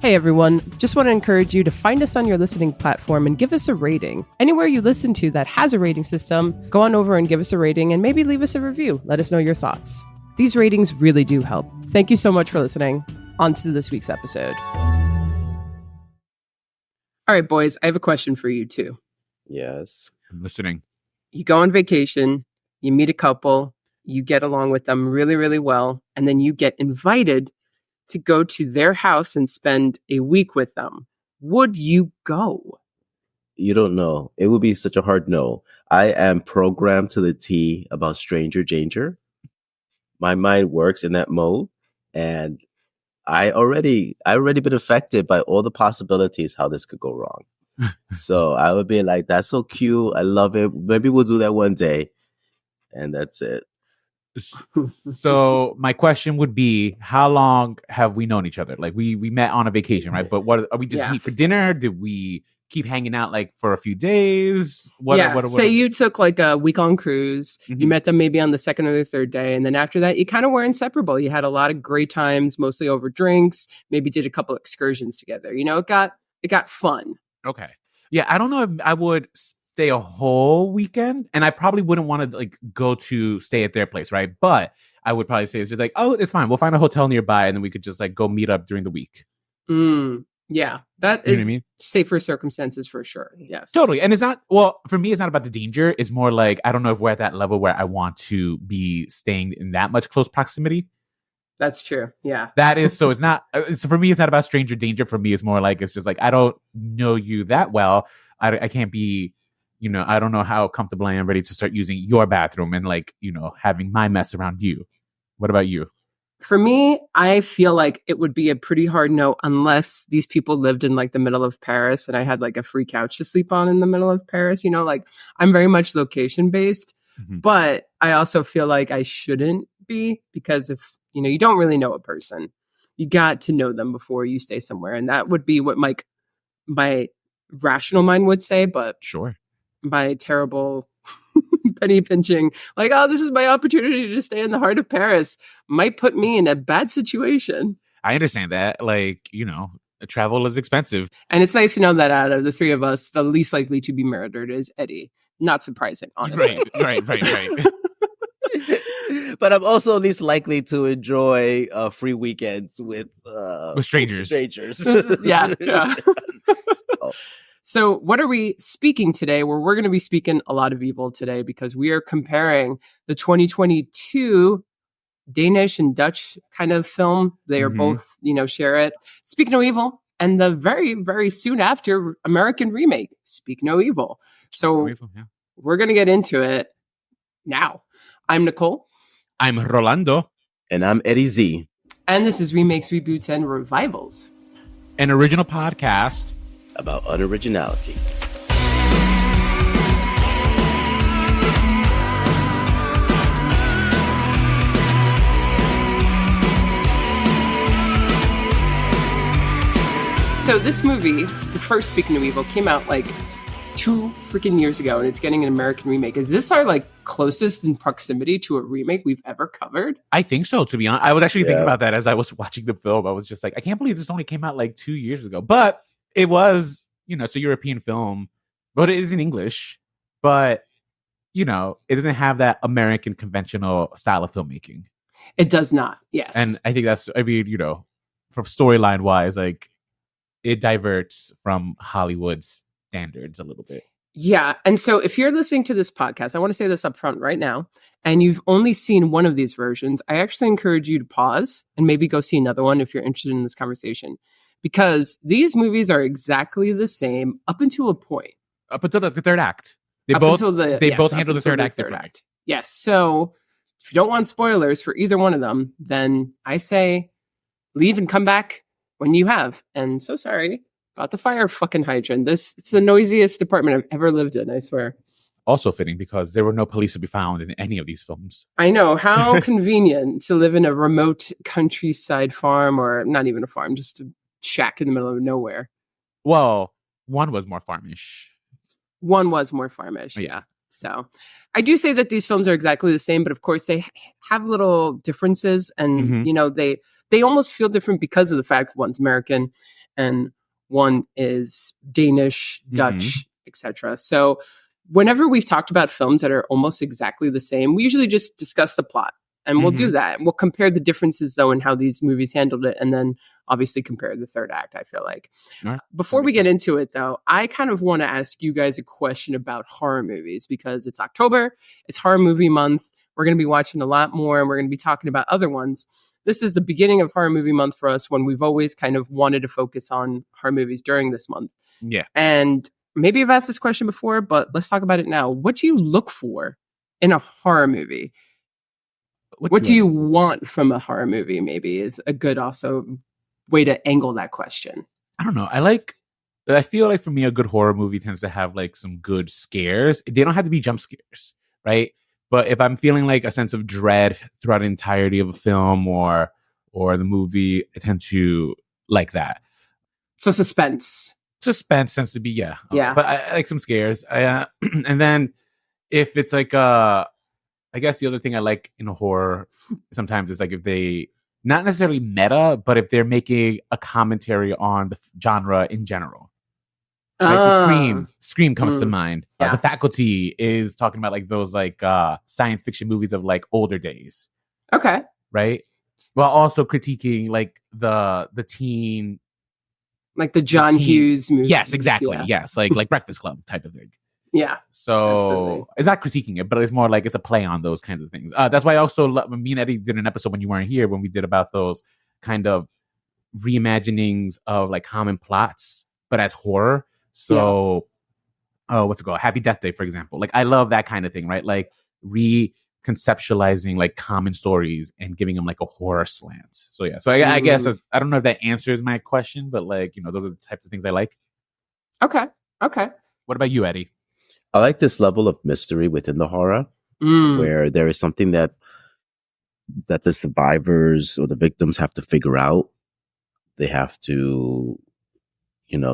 Hey everyone, just want to encourage you to find us on your listening platform and give us a rating. Anywhere you listen to that has a rating system, go on over and give us a rating and maybe leave us a review. Let us know your thoughts. These ratings really do help. Thank you so much for listening. On to this week's episode. All right, boys, I have a question for you too. Yes. I'm listening. You go on vacation, you meet a couple, you get along with them really, really well, and then you get invited to go to their house and spend a week with them. Would you go? You don't know. It would be such a hard no. I am programmed to the T about stranger danger. My mind works in that mode, and I already been affected by all the possibilities how this could go wrong. So I would be like, that's so cute. I love it. Maybe we'll do that one day. And that's it. So my question would be, how long have we known each other? Like we met on a vacation, right? But what are we just meet for dinner? Did we keep hanging out like for a few days? Say you took like a week-long cruise. Mm-hmm. You met them maybe on the second or the third day. And then after that, you kind of were inseparable. You had a lot of great times, mostly over drinks, maybe did a couple excursions together. You know, it got fun. Okay. Yeah, I don't know if I would stay a whole weekend, and I probably wouldn't want to like go to stay at their place, right? But I would probably say it's just like, oh, it's fine. We'll find a hotel nearby, and then we could just like go meet up during the week. Yeah, that is safer circumstances for sure. Yes, totally. And it's not, well, for me, it's not about the danger. It's more like, I don't know if we're at that level where I want to be staying in that much close proximity. That's true. Yeah. That is, so it's not, for me, it's not about stranger danger. For me, it's more like, it's just like, I don't know you that well. I can't be, you know, I don't know how comfortable I am ready to start using your bathroom and like, you know, having my mess around you. What about you? For me, I feel like it would be a pretty hard no unless these people lived in like the middle of Paris and I had like a free couch to sleep on in the middle of Paris. You know, like I'm very much location based, but I also feel like I shouldn't be, because if, you know, you don't really know a person, you got to know them before you stay somewhere. And that would be what my rational mind would say, but sure, my terrible penny pinching, like, oh, this is my opportunity to stay in the heart of Paris, might put me in a bad situation. I understand that. Like, you know, travel is expensive. And it's nice to know that out of the three of us, the least likely to be murdered is Eddie. Not surprising, honestly. Right. But I'm also least likely to enjoy free weekends with strangers. Yeah. So what are we speaking today? Well, we're going to be speaking a lot of evil today because we are comparing the 2022 Danish and Dutch kind of film. They are both, you know, share it. Speak No Evil. And the very, very soon after American remake, Speak No Evil. So we're going to get into it now. I'm Nicole. I'm Rolando. And I'm Eddie Z. And this is Remakes, Reboots, and Revivals, an original podcast about unoriginality. So this movie, the first Speak No Evil, came out like 2 freaking years ago, and it's getting an American remake. Is this our like closest in proximity to a remake we've ever covered? I think so, to be honest. I was actually thinking about that as I was watching the film. I was just like, I can't believe this only came out like 2 years ago. But it was, you know, it's a European film, but it is in English. But, you know, it doesn't have that American conventional style of filmmaking. It does not, yes. And I think that's, I mean, you know, from storyline wise, like, it diverts from Hollywood's standards a little bit. Yeah. And so if you're listening to this podcast, I want to say this up front right now, and you've only seen one of these versions, I actually encourage you to pause and maybe go see another one if you're interested in this conversation. Because these movies are exactly the same up until a point. Up until the third act. They both handle the third act. Yes. So if you don't want spoilers for either one of them, then I say leave and come back when you have. And so sorry about the fire fucking hydrant. It's the noisiest apartment I've ever lived in, I swear. Also fitting because there were no police to be found in any of these films. I know. How convenient to live in a remote countryside farm, or not even a farm, just a shack in the middle of nowhere. Well, one was more farmish. Yeah. So I do say that these films are exactly the same, but of course they have little differences, and you know, they almost feel different because of the fact one's American and one is Danish, Dutch, etc. So whenever we've talked about films that are almost exactly the same, we usually just discuss the plot. And we'll do that. We'll compare the differences, though, in how these movies handled it, and then obviously compare the third act, I feel like. Right. Before we get into it, though, I kind of want to ask you guys a question about horror movies, because it's October, it's horror movie month. We're going to be watching a lot more, and we're going to be talking about other ones. This is the beginning of horror movie month for us, when we've always kind of wanted to focus on horror movies during this month. Yeah. And maybe I've asked this question before, but let's talk about it now. What do you look for in a horror movie? What do you want from a horror movie, maybe, is a good also way to angle that question. I don't know. I feel like for me, a good horror movie tends to have like some good scares. They don't have to be jump scares, right? But if I'm feeling like a sense of dread throughout the entirety of a film or the movie, I tend to like that. So suspense Tends to be, yeah. But I like some scares. And then if it's like I guess the other thing I like in a horror sometimes is like if they, not necessarily meta, but if they're making a commentary on the genre in general. Right? So Scream comes to mind. Yeah. The Faculty is talking about like those like science fiction movies of like older days. Okay. Right? While also critiquing like the teen, like the John Hughes movies. Yes, exactly. Yeah. Yes, like Breakfast Club type of thing. Yeah. So absolutely. It's not critiquing it, but it's more like it's a play on those kinds of things. That's why I also me and Eddie did an episode when you weren't here, when we did about those kind of reimaginings of like common plots, but as horror. So, what's it called? Happy Death Day, for example. Like I love that kind of thing, right? Like reconceptualizing like common stories and giving them like a horror slant. So yeah. So I guess I don't know if that answers my question, but like, you know, those are the types of things I like. Okay. What about you, Eddie? I like this level of mystery within the horror, where there is something that the survivors or the victims have to figure out. They have to,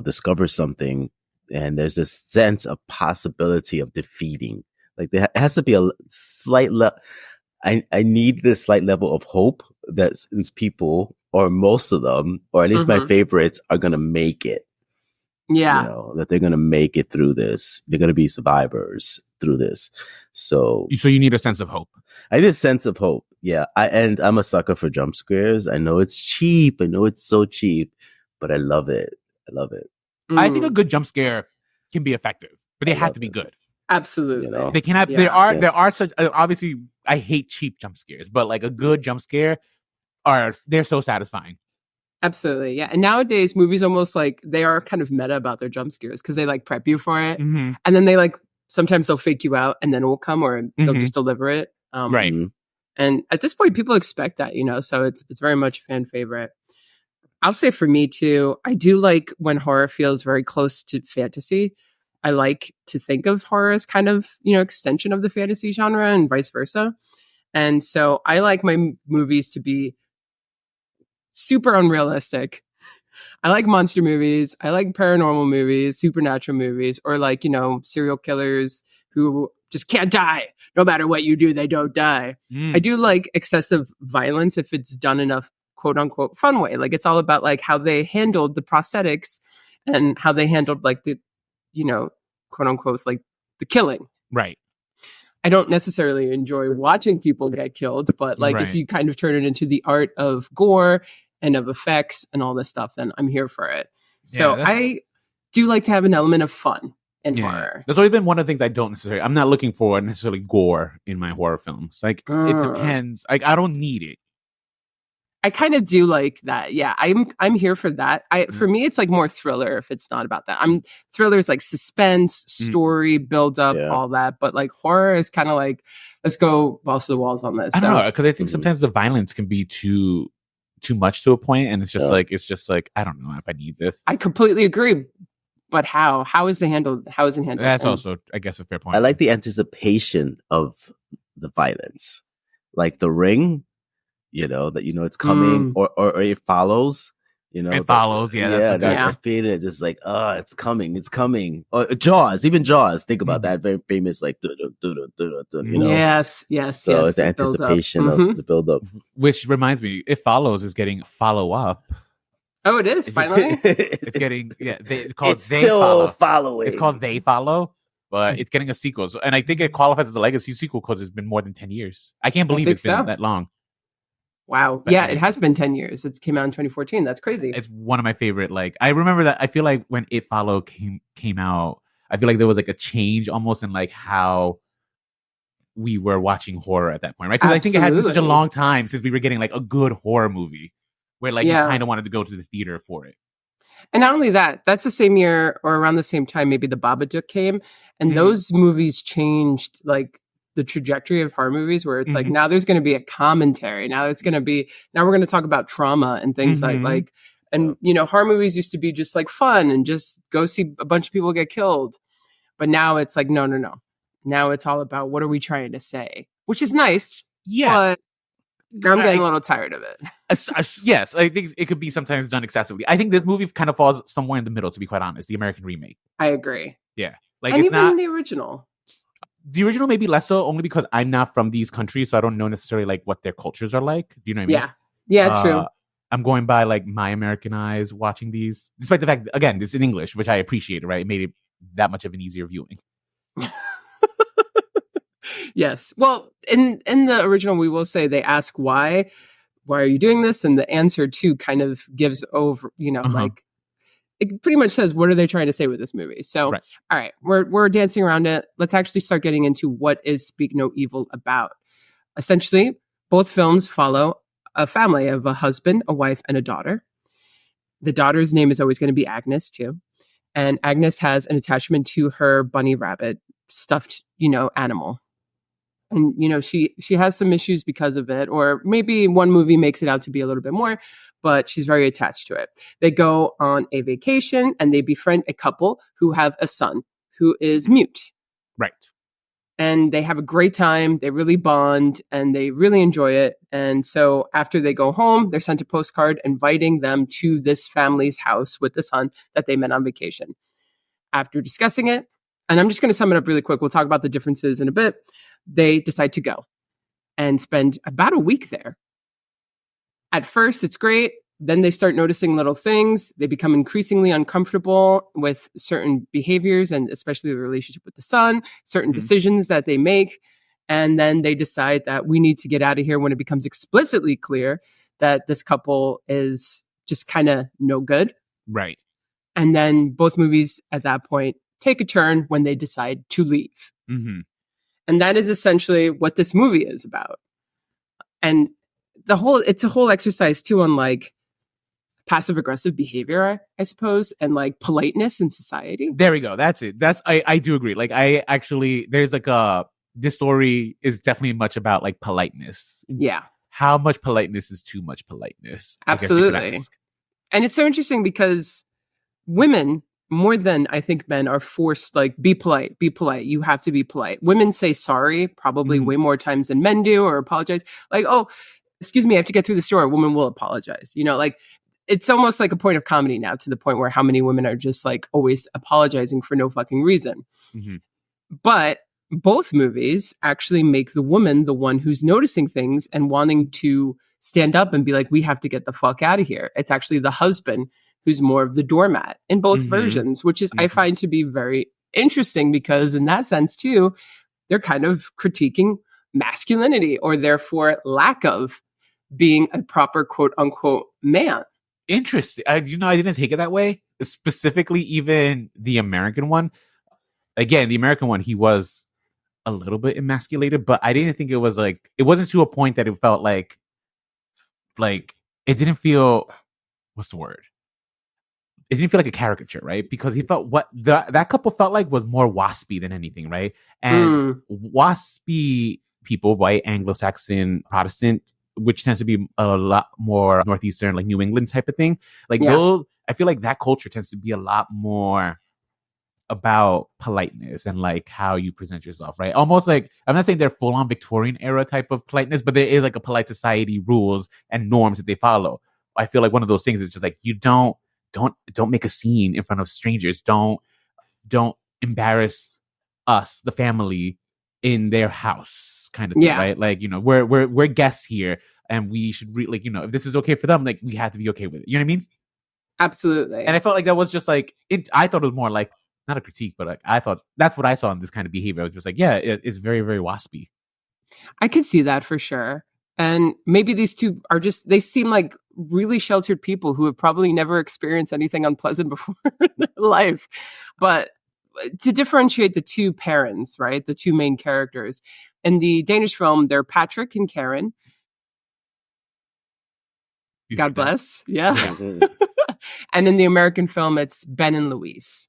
discover something, and there's this sense of possibility of defeating. Like there has to be a slight I need this slight level of hope that these people, or most of them, or at least my favorites, are going to make it. Yeah. That they're going to make it through this. They're going to be survivors through this. So you need a sense of hope. I need a sense of hope. Yeah. I'm a sucker for jump scares. I know it's cheap. I know it's so cheap, but I love it. I think a good jump scare can be effective, but they have to be good. Absolutely. They cannot, there are such, obviously I hate cheap jump scares, but like a good jump scare they're so satisfying. Absolutely. Yeah. And nowadays movies almost like they are kind of meta about their jump scares, because they like prep you for it. And then they like, sometimes they'll fake you out and then it will come, or they'll just deliver it. Right. And at this point, people expect that, so it's very much a fan favorite. I'll say for me too, I do like when horror feels very close to fantasy. I like to think of horror as kind of, extension of the fantasy genre and vice versa. And so I like my movies to be super unrealistic. I like monster movies. I like paranormal movies, supernatural movies, or like, serial killers who just can't die. No matter what you do, they don't die. I do like excessive violence if it's done in a quote unquote fun way. Like it's all about like how they handled the prosthetics and how they handled like the, quote unquote, like the killing. Right. I don't necessarily enjoy watching people get killed, but like if you kind of turn it into the art of gore and of effects and all this stuff, then I'm here for it. So I do like to have an element of fun in horror. That's always been one of the things I don't necessarily, I'm not looking for necessarily gore in my horror films. Like it depends. Like I don't need it. I kind of do like that. Yeah, I'm here for that. For me, it's like more thriller if it's not about that. Thriller is like suspense, story, build up, all that. But like horror is kind of like, let's go balls to the walls on this. I don't know, because I think sometimes the violence can be too much to a point, and it's just like I don't know if I need this. I completely agree. But how is it handled? How is it handled? That's also, I guess, a fair point. I like the anticipation of the violence, like The Ring. That it's coming, or it follows. It follows. Yeah, that's a good. I feel it. Just like, it's coming. Or Jaws, even Jaws. Think about that very famous, like, Yes. So it's the anticipation of the build up. Which reminds me, It Follows is getting follow up. Oh, it is finally. It's getting it's called It's They still Follow. following. It's called They Follow, but it's getting a sequel. So, and I think it qualifies as a legacy sequel because it's been more than 10 years. I can't believe it's been that long. Wow. But yeah, it has been 10 years. It came out in 2014. That's crazy. It's one of my favorite. Like, I remember that. I feel like when It Follow came out, I feel like there was like a change almost in like how we were watching horror at that point, right? Because I think it had been such a long time since we were getting like a good horror movie where like you kind of wanted to go to the theater for it. And not only that, that's the same year or around the same time, maybe the Babadook came, and those movies changed like the trajectory of horror movies, where it's like now there's going to be a commentary. Now we're going to talk about trauma and things like, and you know, horror movies used to be just like fun and just go see a bunch of people get killed, but now it's like no. Now it's all about what are we trying to say, which is nice. Yeah. But now I'm getting a little tired of it. Yes, I think it could be sometimes done excessively. I think this movie kind of falls somewhere in the middle, to be quite honest. The American remake. I agree. Yeah, like and it's even not the original. The original maybe less so, only because I'm not from these countries, so I don't know necessarily like what their cultures are like. Do you know what I mean? Yeah, true. I'm going by like my American eyes watching these, despite the fact, again, it's in English, which I appreciate. Right, it made it that much of an easier viewing. Yes. Well, in the original, we will say they ask why are you doing this? And the answer too kind of gives over, you know, like it pretty much says, what are they trying to say with this movie? So, all right, we're dancing around it. Let's actually start getting into what is Speak No Evil about. Essentially, both films follow a family of a husband, a wife, and a daughter. The daughter's name is always going to be Agnes too. And Agnes has an attachment to her bunny rabbit stuffed, you know, animal. And, you know, she has some issues because of it, or maybe one movie makes it out to be a little bit more, but she's very attached to it. They go on a vacation and they befriend a couple who have a son who is mute. Right. And they have a great time. They really bond and they really enjoy it. And so after they go home, they're sent a postcard inviting them to this family's house with the son that they met on vacation. After discussing it, and I'm just going to sum it up really quick. We'll talk about the differences in a bit. They decide to go and spend about a week there. At first, it's great. Then they start noticing little things. They become increasingly uncomfortable with certain behaviors and especially the relationship with the son, certain decisions that they make. And then they decide that we need to get out of here when it becomes explicitly clear that this couple is just kind of no good. Right. And then both movies at that point take a turn when they decide to leave. And that is essentially what this movie is about. And it's a whole exercise too on like passive aggressive behavior, I suppose, and like politeness in society. There we go. That's it. I do agree. Like there's like this story is definitely much about like politeness. Yeah. How much politeness is too much politeness? Absolutely. And it's so interesting because women, more than I think men, are forced like, be polite. You have to be polite. Women say sorry probably way more times than men do, or apologize. Like, oh, excuse me, I have to get through the store. A woman will apologize. You know, like it's almost like a point of comedy now, to the point where how many women are just like always apologizing for no fucking reason. But both movies actually make the woman the one who's noticing things and wanting to stand up and be like, we have to get the fuck out of here. It's actually the husband who's more of the doormat in both versions, which is I find to be very interesting because in that sense too, they're kind of critiquing masculinity, or therefore lack of being a proper quote unquote man. Interesting. I didn't take it that way. Specifically, even the American one. Again, the American one, he was a little bit emasculated, but I didn't think it was like, it wasn't to a point that it felt like it didn't feel, what's the word? It didn't feel like a caricature, right? Because he felt what that couple felt like was more waspy than anything, right? And waspy people, white, Anglo-Saxon, Protestant, which tends to be a lot more Northeastern, like New England type of thing. Like those, I feel like that culture tends to be a lot more about politeness and like how you present yourself, right? Almost like, I'm not saying they're full on Victorian era type of politeness, but there is like a polite society rules and norms that they follow. I feel like one of those things is just like, you don't make a scene in front of strangers. Don't embarrass us, the family, in their house, kind of thing, right? Like, you know, we're guests here, and we should like, you know, if this is okay for them, like we have to be okay with it. You know what I mean? Absolutely. And I felt like that was just like it. I thought it was more like not a critique, but like I thought that's what I saw in this kind of behavior. I was just like, yeah, it's very, very waspy. I could see that for sure. And maybe these two are just, they seem like really sheltered people who have probably never experienced anything unpleasant before in their life. But to differentiate the two parents, right? The two main characters in the Danish film, they're Patrick and Karen. God bless. Yeah. And in the American film, it's Ben and Louise.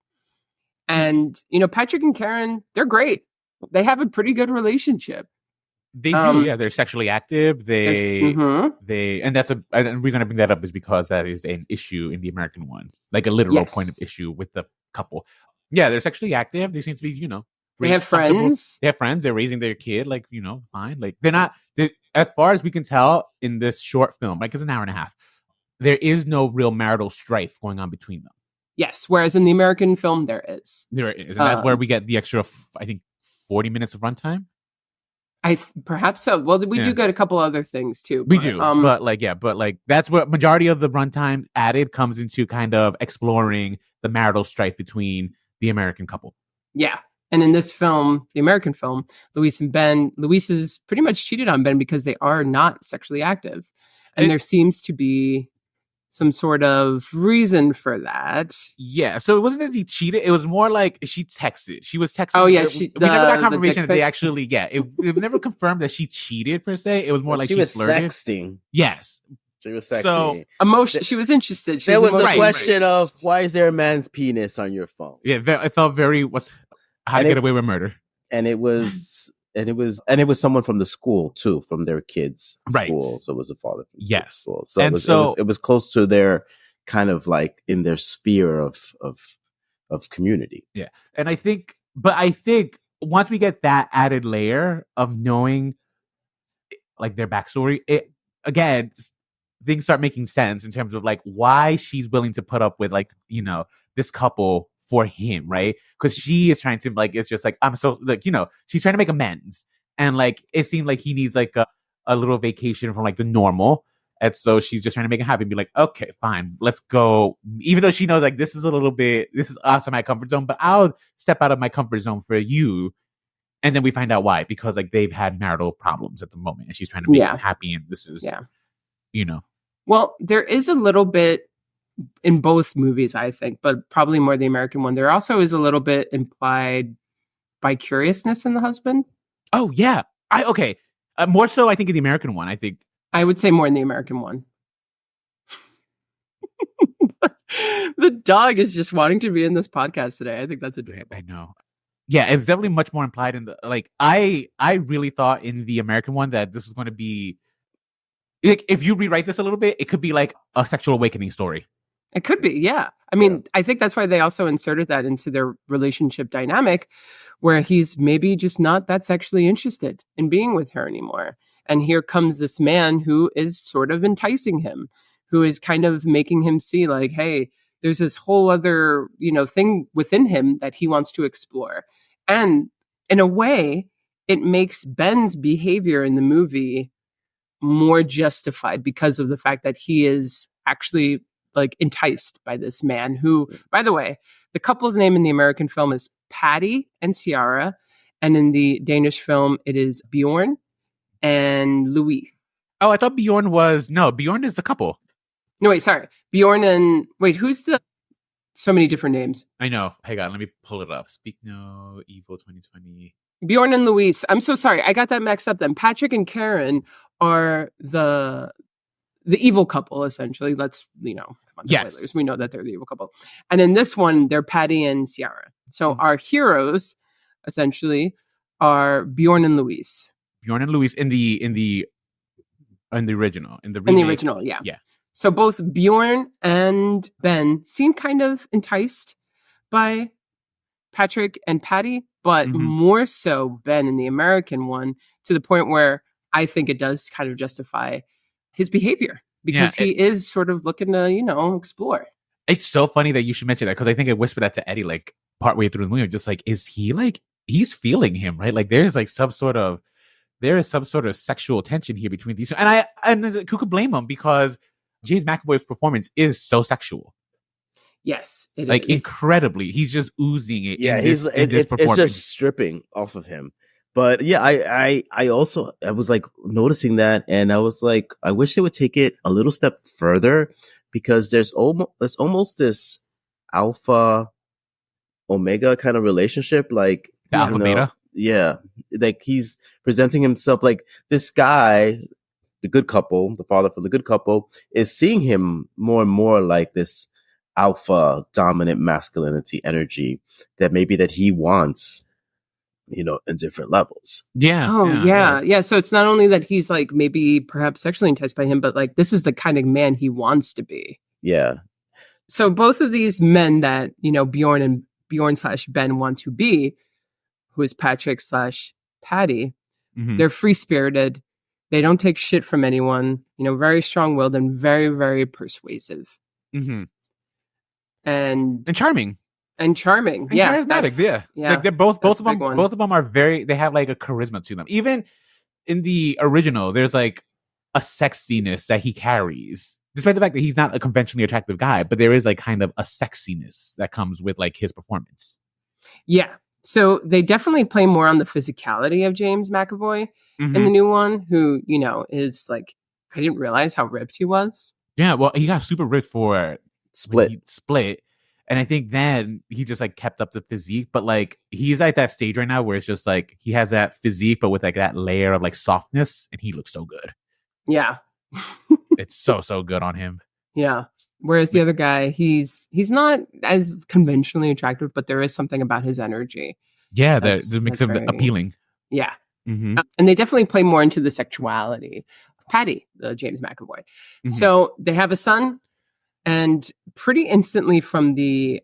And, Patrick and Karen, they're great. They have a pretty good relationship. They do, yeah. They're sexually active. They, and that's and the reason I bring that up is because that is an issue in the American one, like a literal point of issue with the couple. Yeah, they're sexually active. They seem to be, they have friends. They have friends. They're raising their kid, like, fine. Like they're not, as far as we can tell in this short film, like it's an hour and a half, there is no real marital strife going on between them. Yes, whereas in the American film, there is. There is, and that's where we get the extra, I think, 40 minutes of runtime. Perhaps so. Well, we do get a couple other things too. We do, but that's what majority of the runtime added comes into kind of exploring the marital strife between the American couple. Yeah, and in this film, the American film, Louise and Ben, Louise is pretty much cheated on Ben because they are not sexually active, and there seems to be some sort of reason for that. Yeah, so it wasn't that he cheated. It was more like she texted. She was texting. Oh, yeah. We never got confirmation that they actually, it was never confirmed that she cheated per se. It was more like she was flirted. Sexting. Yes. She was sexting. So, she was interested. There was the question of, why is there a man's penis on your phone? Yeah, it felt very, how to get away with murder. And it was... And it was someone from the school too, from their kids' school. So it was a father from the school. So, it was close to their kind of like in their sphere of community. Yeah, and I think once we get that added layer of knowing like their backstory, it again things start making sense in terms of like why she's willing to put up with like this couple for him, right? Because she is trying to like, it's just like, I'm so like, she's trying to make amends. And like, it seemed like he needs like a little vacation from like the normal. And so she's just trying to make him happy and be like, okay, fine, let's go. Even though she knows like, this is outside my comfort zone, but I'll step out of my comfort zone for you. And then we find out why, because like they've had marital problems at the moment and she's trying to make him happy. And this is, Well, there is a little bit in both movies, I think, but probably more the American one. There also is a little bit implied curiousness in the husband. Oh, yeah. More so, I think, in the American one. I would say more in the American one. The dog is just wanting to be in this podcast today. I think that's adorable. I know. Yeah, it's definitely much more implied in the, like, I really thought in the American one that this was going to be, like, if you rewrite this a little bit, it could be like a sexual awakening story. It could be, yeah. I mean, I think that's why they also inserted that into their relationship dynamic, where he's maybe just not that sexually interested in being with her anymore. And here comes this man who is sort of enticing him, who is kind of making him see like, hey, there's this whole other, thing within him that he wants to explore. And in a way, it makes Ben's behavior in the movie more justified because of the fact that he is actually like enticed by this man who, by the way, the couple's name in the American film is Patty and Ciara. And in the Danish film, it is Bjorn and Louis. Oh, I thought Bjorn is a couple. No, wait, sorry. Who's so many different names. I know. Hang on, let me pull it up. Speak No Evil 2020. Bjorn and Louise. I'm so sorry. I got that mixed up then. Patrick and Karen are the evil couple, essentially. Let's, spoilers. We know that they're the evil couple. And in this one, they're Patty and Ciara. So our heroes, essentially, are Bjorn and Louise. Bjorn and Louise in the original. In the original, yeah. Yeah. So both Bjorn and Ben seem kind of enticed by Patrick and Patty, but more so Ben in the American one, to the point where I think it does kind of justify his behavior because he is sort of looking to, explore. It's so funny that you should mention that because I think I whispered that to Eddie like partway through the movie. I'm just like, is he like, he's feeling him, right? Like there is some sort of sexual tension here between these two. And who could blame him because James McAvoy's performance is so sexual. Yes, it like is. incredibly. He's just oozing it. Yeah, in this it's performance. just stripping off of him. But yeah, I also I was like noticing that, and I was like, I wish they would take it a little step further, because there's almost this alpha omega kind of relationship, like The alpha beta. yeah, like he's presenting himself like this guy, the good couple, the father from the good couple, is seeing him more and more like this alpha dominant masculinity energy that maybe that he wants, in different levels. Yeah. Oh, yeah. So it's not only that he's like maybe perhaps sexually enticed by him, but like this is the kind of man he wants to be. Yeah. So both of these men that, Bjorn/Ben want to be, who is Patrick/Patty, they're free spirited. They don't take shit from anyone, very strong willed and very, very persuasive. Mm-hmm. And charming. And charming. And charismatic. Yeah. Like they're both of them are they have like a charisma to them. Even in the original, there's like a sexiness that he carries. Despite the fact that he's not a conventionally attractive guy, but there is like kind of a sexiness that comes with like his performance. Yeah. So they definitely play more on the physicality of James McAvoy in the new one, who, is like, I didn't realize how ripped he was. Yeah, well, he got super ripped for Split. And I think then he just like kept up the physique, but like he's at that stage right now where it's just like he has that physique, but with like that layer of like softness, and he looks so good. Yeah. It's so good on him. Yeah. Whereas the other guy, he's not as conventionally attractive, but there is something about his energy. Yeah, that makes him appealing. Yeah. Mm-hmm. And they definitely play more into the sexuality of Patty, James McAvoy. Mm-hmm. So they have a son, and pretty instantly from the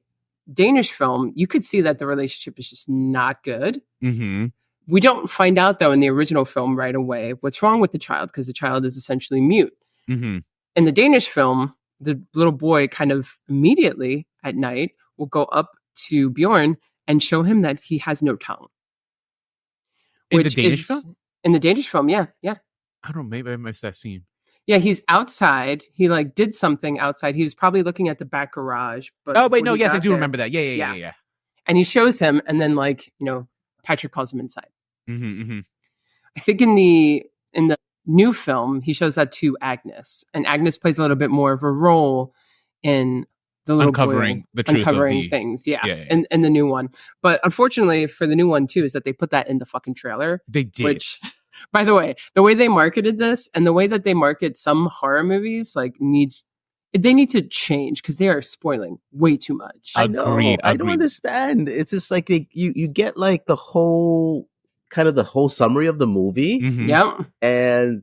Danish film, you could see that the relationship is just not good. Mm-hmm. We don't find out, though, in the original film right away what's wrong with the child, because the child is essentially mute. Mm-hmm. In the Danish film, the little boy kind of immediately at night will go up to Bjorn and show him that he has no tongue. In the Danish film? In the Danish film, yeah. I don't know, maybe I missed that scene. Yeah, he's outside. He like did something outside. He was probably looking at the back garage. But oh wait, no, yes, I do remember that. Yeah. And he shows him, and then like Patrick calls him inside. Mm-hmm. I think in the new film, he shows that to Agnes, and Agnes plays a little bit more of a role in the little uncovering things. Yeah. In the new one. But unfortunately for the new one too, is that they put that in the fucking trailer. They did. Which, by the way, the way they marketed this and the way that they market some horror movies, like they need to change, because they are spoiling way too much. I know. I don't understand. It's just like you get like the whole summary of the movie. Mm-hmm. Yep. And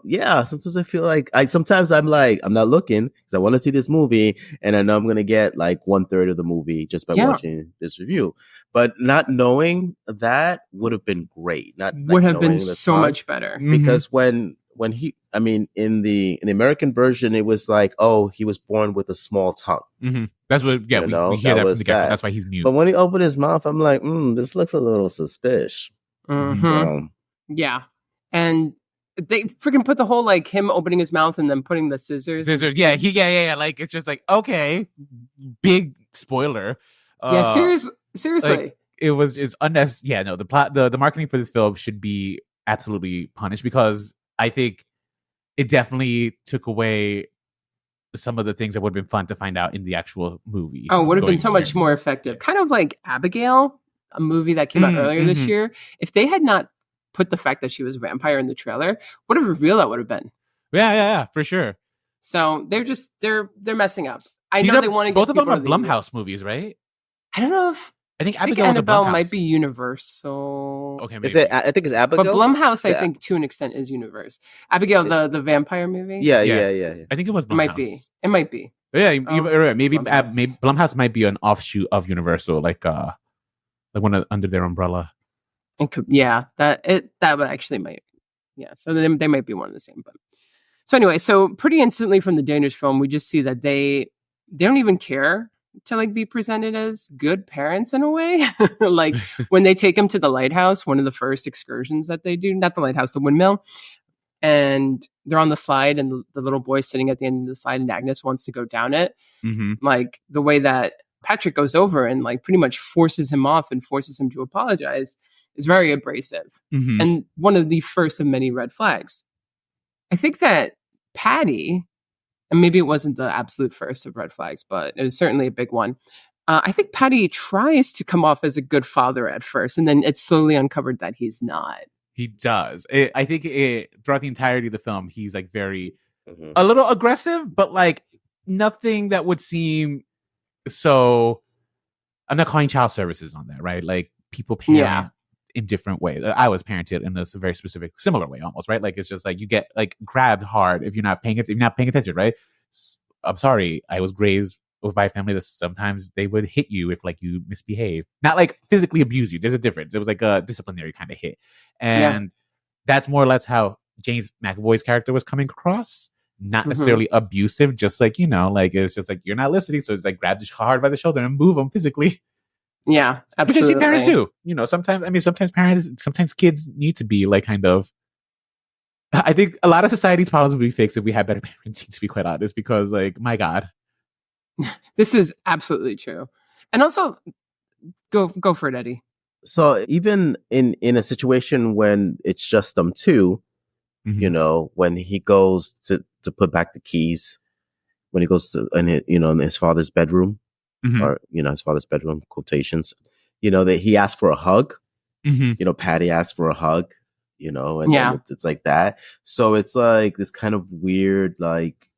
yeah, sometimes I feel like I'm like, I'm not looking because I want to see this movie, and I know I'm going to get like 1/3 of the movie just by watching this review. But not knowing that would have been great. Would have been so much better. Because when in the American version, it was like, oh, he was born with a small tongue. Mm-hmm. That's what, we hear that from the guy. That's why he's mute. But when he opened his mouth, I'm like, this looks a little suspicious. Mm-hmm. So, yeah. And they freaking put the whole like him opening his mouth and then putting the scissors. Yeah. Like it's just like, okay, big spoiler. Yeah, seriously. Like, it's unnecessary. Yeah, no, the plot, the marketing for this film should be absolutely punished, because I think it definitely took away some of the things that would have been fun to find out in the actual movie. Oh, it would have been so much more effective. Kind of like Abigail, a movie that came out earlier this year. If they had not put the fact that she was a vampire in the trailer, what a reveal that would have been. Yeah, for sure. So they're messing up. I know they want to get both of them are Blumhouse movies, right? I don't know if I think Annabelle might be Universal. Okay, maybe. Is it? I think it's Abigail. But Blumhouse, I think, to an extent, is Universe. Abigail, the vampire movie. Yeah. I think it was Blumhouse. It might be. But yeah, you're right. Maybe Blumhouse might be an offshoot of Universal, like one under their umbrella. That would actually might. Yeah, so they might be one and the same. But so anyway, so pretty instantly from the Danish film, we just see that they don't even care to like be presented as good parents in a way. Like when they take him to the lighthouse, one of the first excursions that they do, not the lighthouse, the windmill, and they're on the slide, and the little boy's sitting at the end of the slide, and Agnes wants to go down it. Like the way that Patrick goes over and like pretty much forces him off and forces him to apologize is very abrasive, and one of the first of many red flags. I think that Patty, and maybe it wasn't the absolute first of red flags, but it was certainly a big one. I think Patty tries to come off as a good father at first, and then it's slowly uncovered that he's not. He does. I think throughout the entirety of the film, he's like very, a little aggressive, but like nothing that would seem so. I'm not calling child services on that, right? Like people parent in different ways. I was parented in a very specific, similar way, almost, right? Like it's just like you get like grabbed hard if you're not paying attention, right? I'm sorry, I was raised by a family that sometimes they would hit you if like you misbehave, not like physically abuse you. There's a difference. It was like a disciplinary kind of hit, and that's more or less how James McAvoy's character was coming across. Not necessarily abusive, just like, you know, like it's just like you're not listening, so it's like grab you hard by the shoulder and move them physically. Yeah, absolutely. Which I see parents do. You know, sometimes kids need to be like kind of. I think a lot of society's problems would be fixed if we had better parenting, to be quite honest, because like, my God. This is absolutely true. And also, go for it, Eddie. So even in a situation when it's just them two, you know, when he goes to put back the keys, when he goes to in his father's bedroom, or his father's bedroom, quotations, that he asked for a hug. Patty asked for a hug, and then it's like that. So it's like this kind of weird, like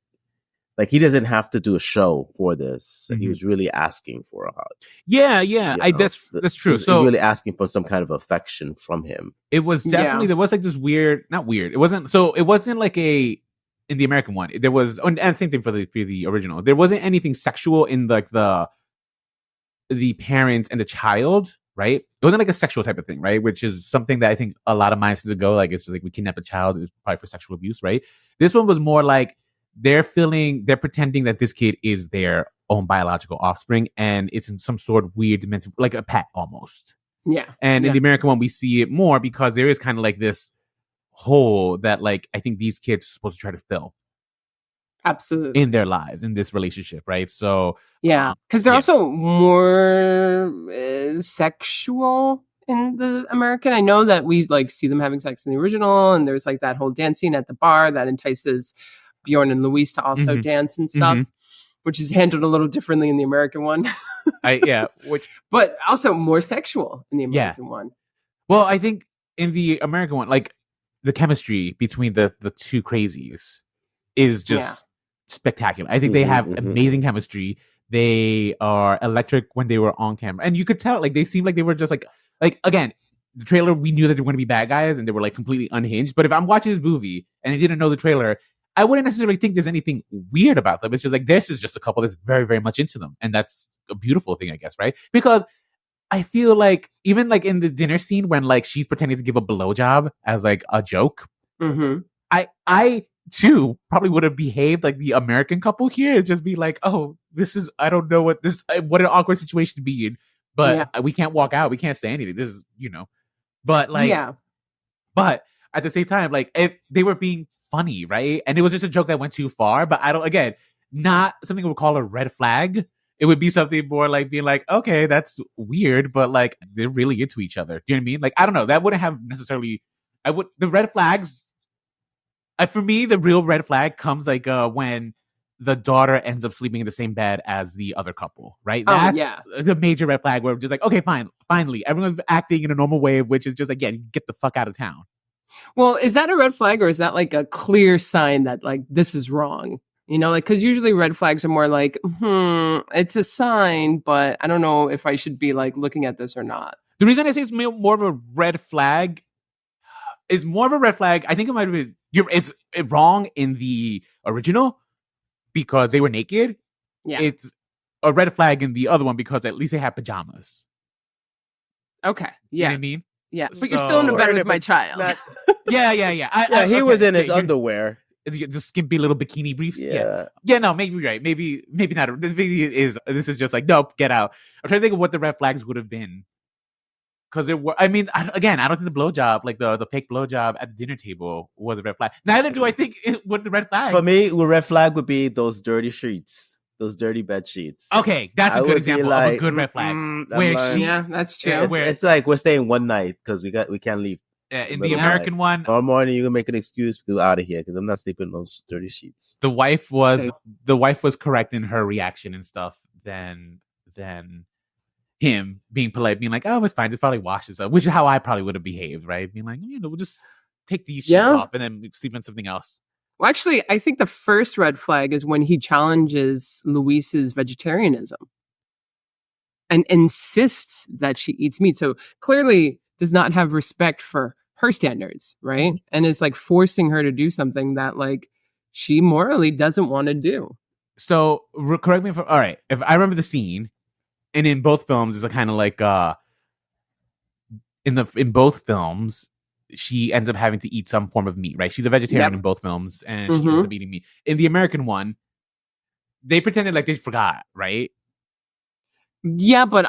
he doesn't have to do a show for this. He was really asking for a hug. Yeah. That's true. He's really asking for some kind of affection from him. It was definitely, there was like this weird, not weird. It wasn't like in the American one, there was, and same thing for the original. There wasn't anything sexual in like the parents and the child, right? It wasn't like a sexual type of thing, right? Which is something that I think a lot of minds to go, like, it's just like we kidnap a child, it's probably for sexual abuse, right? This one was more like, they're pretending that this kid is their own biological offspring, and it's in some sort of weird dimension, like a pet almost. Yeah. And in the American one, we see it more because there is kind of like this hole that, like, I think these kids are supposed to try to fill. Absolutely. In their lives, in this relationship, right? So, yeah. Because they're also more sexual in the American. I know that we like see them having sex in the original, and there's like that whole dance scene at the bar that entices Bjorn and Louise to also dance and stuff, which is handled a little differently in the American one. But also more sexual in the American one. Well, I think in the American one, like the chemistry between the two crazies is just spectacular. I think they have amazing chemistry. They are electric when they were on camera, and you could tell like they seemed like they were just like again. The trailer, we knew that they were going to be bad guys and they were like completely unhinged. But if I'm watching this movie and I didn't know the trailer, I wouldn't necessarily think there's anything weird about them. It's just like, this is just a couple that's very, very much into them. And that's a beautiful thing, I guess, right? Because I feel like even like in the dinner scene when like she's pretending to give a blowjob as like a joke, I too probably would have behaved like the American couple here. It'd just be like, oh, this is, I don't know what an awkward situation to be in. But we can't walk out. We can't say anything. This is, but like, but at the same time, like if they were being funny, right? And it was just a joke that went too far, but not something we would call a red flag. It would be something more like being like, okay, that's weird, but like they're really into each other. Do you know what I mean? Like, I don't know. That wouldn't have necessarily, the red flags, for me, the real red flag comes like when the daughter ends up sleeping in the same bed as the other couple, right? That's the major red flag where we're just like, okay, fine, finally, everyone's acting in a normal way, which is just like, get the fuck out of town. Well, is that a red flag, or is that like a clear sign that like this is wrong? Like, because usually red flags are more like, it's a sign, but I don't know if I should be like looking at this or not. The reason I say it's more of a red flag is I think it might have been, it's wrong in the original because they were naked. Yeah. It's a red flag in the other one because at least they have pajamas. Okay. Yeah. You know what I mean? Yeah, but you're still in the bed with my child. Yeah. He was in his underwear. The skimpy little bikini briefs. Yeah. No, maybe you're right. Maybe not. This is just like, nope, get out. I'm trying to think of what the red flags would have been Because I mean, again, I don't think the blowjob, like the fake blowjob at the dinner table, was a red flag. Neither do I think it was the red flag. For me, the red flag would be those dirty sheets, those dirty bed sheets. Okay, that's a good example of a good red flag. Yeah, that's true. It's like we're staying one night because we can't leave. In the American one, tomorrow morning you can make an excuse to go out of here because I'm not sleeping in those dirty sheets. The wife was correct in her reaction and stuff. Than him being polite, being like, "Oh, it's fine. It's probably washes up," which is how I probably would have behaved, right? Being like, we'll just take these sheets off and then sleep on something else. Well, actually, I think the first red flag is when he challenges Luis's vegetarianism and insists that she eats meat. So clearly does not have respect for her standards, right? And is like forcing her to do something that like she morally doesn't want to do. So correct me if all right. If I remember the scene, and in both films, it's kind of like in both films, she ends up having to eat some form of meat, right? She's a vegetarian in both films, and she ends up eating meat. In the American one, they pretended like they forgot, right? Yeah, but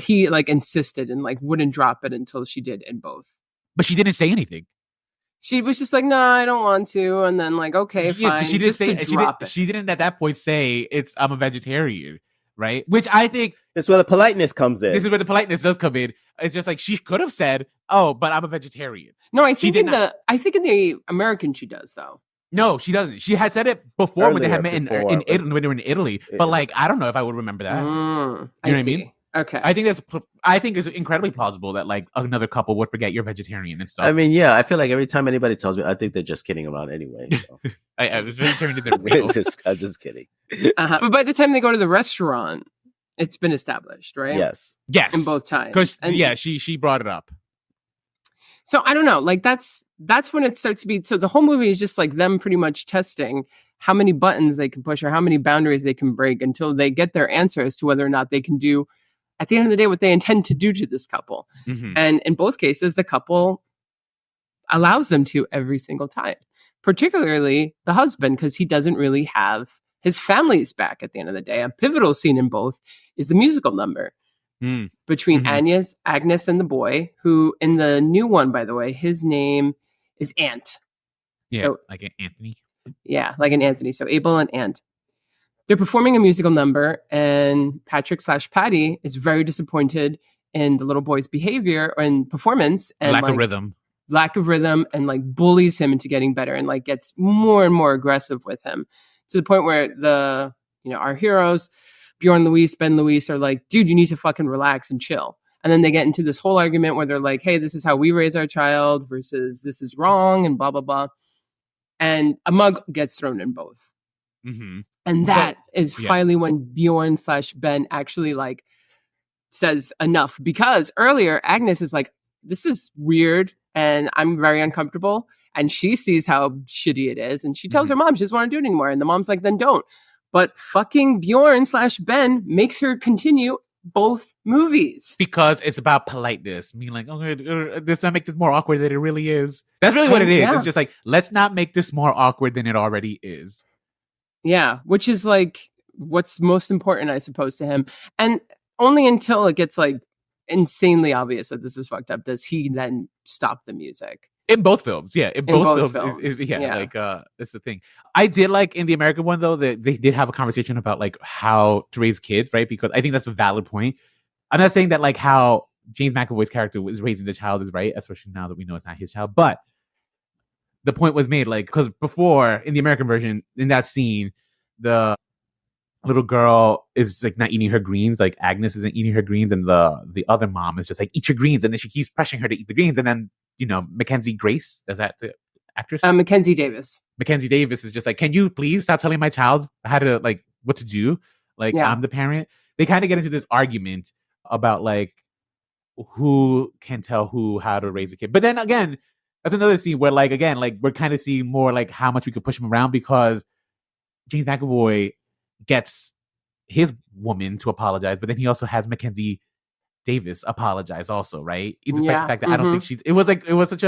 he like insisted and like wouldn't drop it until she did in both. But she didn't say anything. She was just like, "No, I don't want to," and then like, "Okay, fine." She didn't say it. She didn't at that point say I'm a vegetarian, right? Which I think that's where the politeness comes in. This is where the politeness does come in. It's just like she could have said, "Oh, but I'm a vegetarian." No, I think in the American she does though. No, she doesn't. She had said it before when they had met in Italy, when they were in Italy. But like, I don't know if I would remember that. You know what I mean? Okay. I think it's incredibly plausible that like another couple would forget you're vegetarian and stuff. I mean, yeah, I feel like every time anybody tells me, I think they're just kidding around anyway. So. Vegetarian isn't real. I'm just kidding. But by the time they go to the restaurant, it's been established, right? Yes. In both times. Because she brought it up. So I don't know, like that's when it starts to be. So the whole movie is just like them pretty much testing how many buttons they can push or how many boundaries they can break until they get their answer as to whether or not they can do, at the end of the day, what they intend to do to this couple. Mm-hmm. And in both cases, the couple allows them to every single time, particularly the husband, because he doesn't really have his family's back at the end of the day. A pivotal scene in both is the musical number. Between Agnes and the boy, who in the new one, by the way, his name is Ant. Yeah, so, like an Anthony. Yeah, like an Anthony. So Abel and Ant. They're performing a musical number, and Patrick/Patty is very disappointed in the little boy's behavior and performance and lack of rhythm, and like bullies him into getting better and like gets more and more aggressive with him to the point where our heroes, Bjorn Luis, Ben Luis, are like, dude, you need to fucking relax and chill. And then they get into this whole argument where they're like, hey, this is how we raise our child versus this is wrong and blah, blah, blah. And a mug gets thrown in both. Mm-hmm. And that is finally when Bjorn/Ben actually like says enough, because earlier Agnes is like, this is weird and I'm very uncomfortable. And she sees how shitty it is. And she tells her mom she doesn't want to do it anymore. And the mom's like, then don't. But fucking Bjorn/Ben makes her continue both movies. Because it's about politeness. Meaning like, let's not make this more awkward than it really is. That's really what it is. Yeah. It's just like, let's not make this more awkward than it already is. Yeah, which is like what's most important, I suppose, to him. And only until it gets like insanely obvious that this is fucked up does he then stop the music. In both films, yeah. In both films. Like that's the thing. I did like in the American one though that they did have a conversation about like how to raise kids, right? Because I think that's a valid point. I'm not saying that like how James McAvoy's character was raising the child is right, especially now that we know it's not his child. But the point was made, like, because before in the American version, in that scene, the little girl is like not eating her greens, like Agnes isn't eating her greens, and the other mom is just like, eat your greens, and then she keeps pressuring her to eat the greens, and then Mackenzie Grace, is that the actress? Mackenzie Davis. Mackenzie Davis is just like, can you please stop telling my child how to like what to do? Like I'm the parent. They kind of get into this argument about like who can tell who how to raise a kid. But then again, that's another scene where like again, like we're kind of seeing more like how much we could push him around, because James McAvoy gets his woman to apologize, but then he also has Mackenzie Davis apologize also, right? Despite the fact that I don't think it was such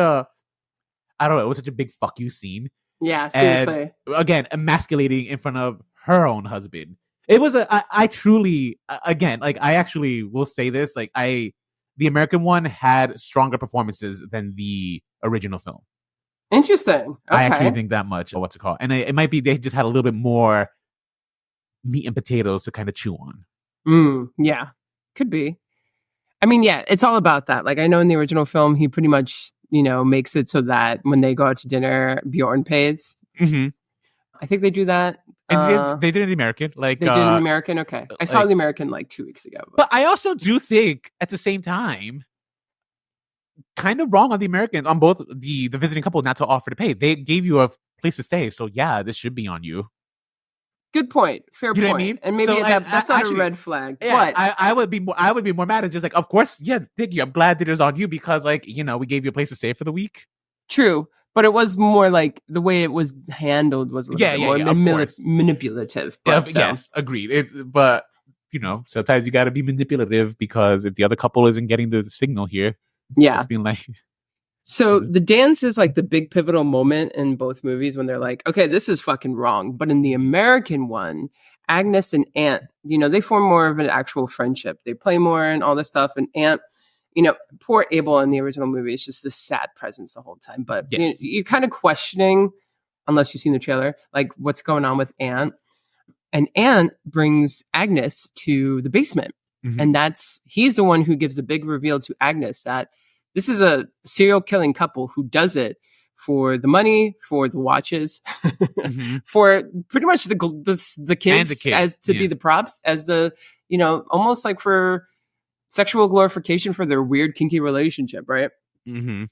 a big fuck you scene. Yeah, seriously. And, again, emasculating in front of her own husband. It was I truly, again, like I actually will say this, like the the American one had stronger performances than the original film. Interesting. Okay. I actually think that much. What's it called? And it might be they just had a little bit more meat and potatoes to kind of chew on. Yeah, could be. I mean, yeah, it's all about that. Like, I know in the original film, he pretty much, makes it so that when they go out to dinner, Bjorn pays. Mm-hmm. I think they do that. And they did it in the American. Like, they did it in the American? Okay. I saw the American like 2 weeks ago. But I also do think, at the same time, kind of wrong on the Americans, on both the visiting couple not to offer to pay. They gave you a place to stay. So, yeah, this should be on you. Good point. Fair you know point. What I mean? And maybe so, that's not a red flag. Yeah, but I would be more mad at just like, of course, yeah, thank you. I'm glad that it's on you because, like, we gave you a place to stay for the week. True. But it was more like the way it was handled was a little bit more manipulative. But, yes, agreed. But, sometimes you got to be manipulative because if the other couple isn't getting the signal here, it's being like... So the dance is like the big pivotal moment in both movies when they're like, okay, this is fucking wrong. But in the American one, Agnes and Ant, they form more of an actual friendship. They play more and all this stuff. And Ant, poor Abel in the original movie is just this sad presence the whole time. But you're kind of questioning, unless you've seen the trailer, like what's going on with Ant. And Ant brings Agnes to the basement. Mm-hmm. And he's the one who gives the big reveal to Agnes that this is a serial killing couple who does it for the money, for the watches, mm-hmm. for pretty much the kids as to be the props, as the, almost like for sexual glorification for their weird kinky relationship, right? Mm-hmm.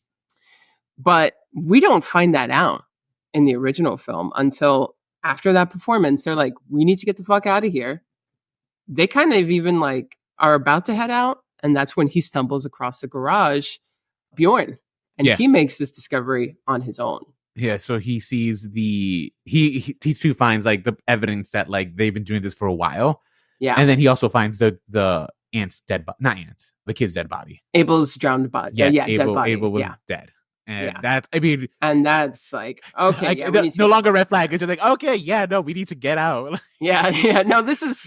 But we don't find that out in the original film until after that performance. They're like, we need to get the fuck out of here. They kind of even like are about to head out. And that's when he stumbles across the garage, Bjorn. And he makes this discovery on his own. Yeah, so he sees he too finds like the evidence that like they've been doing this for a while. Yeah. And then he also finds the Ant's dead body, not Ant, the kid's dead body. Abel's drowned body. Yeah, dead body. Abel was dead. And that's like, okay. Yeah, no longer red flag. It's just like, okay, yeah, no, we need to get out. No, this is,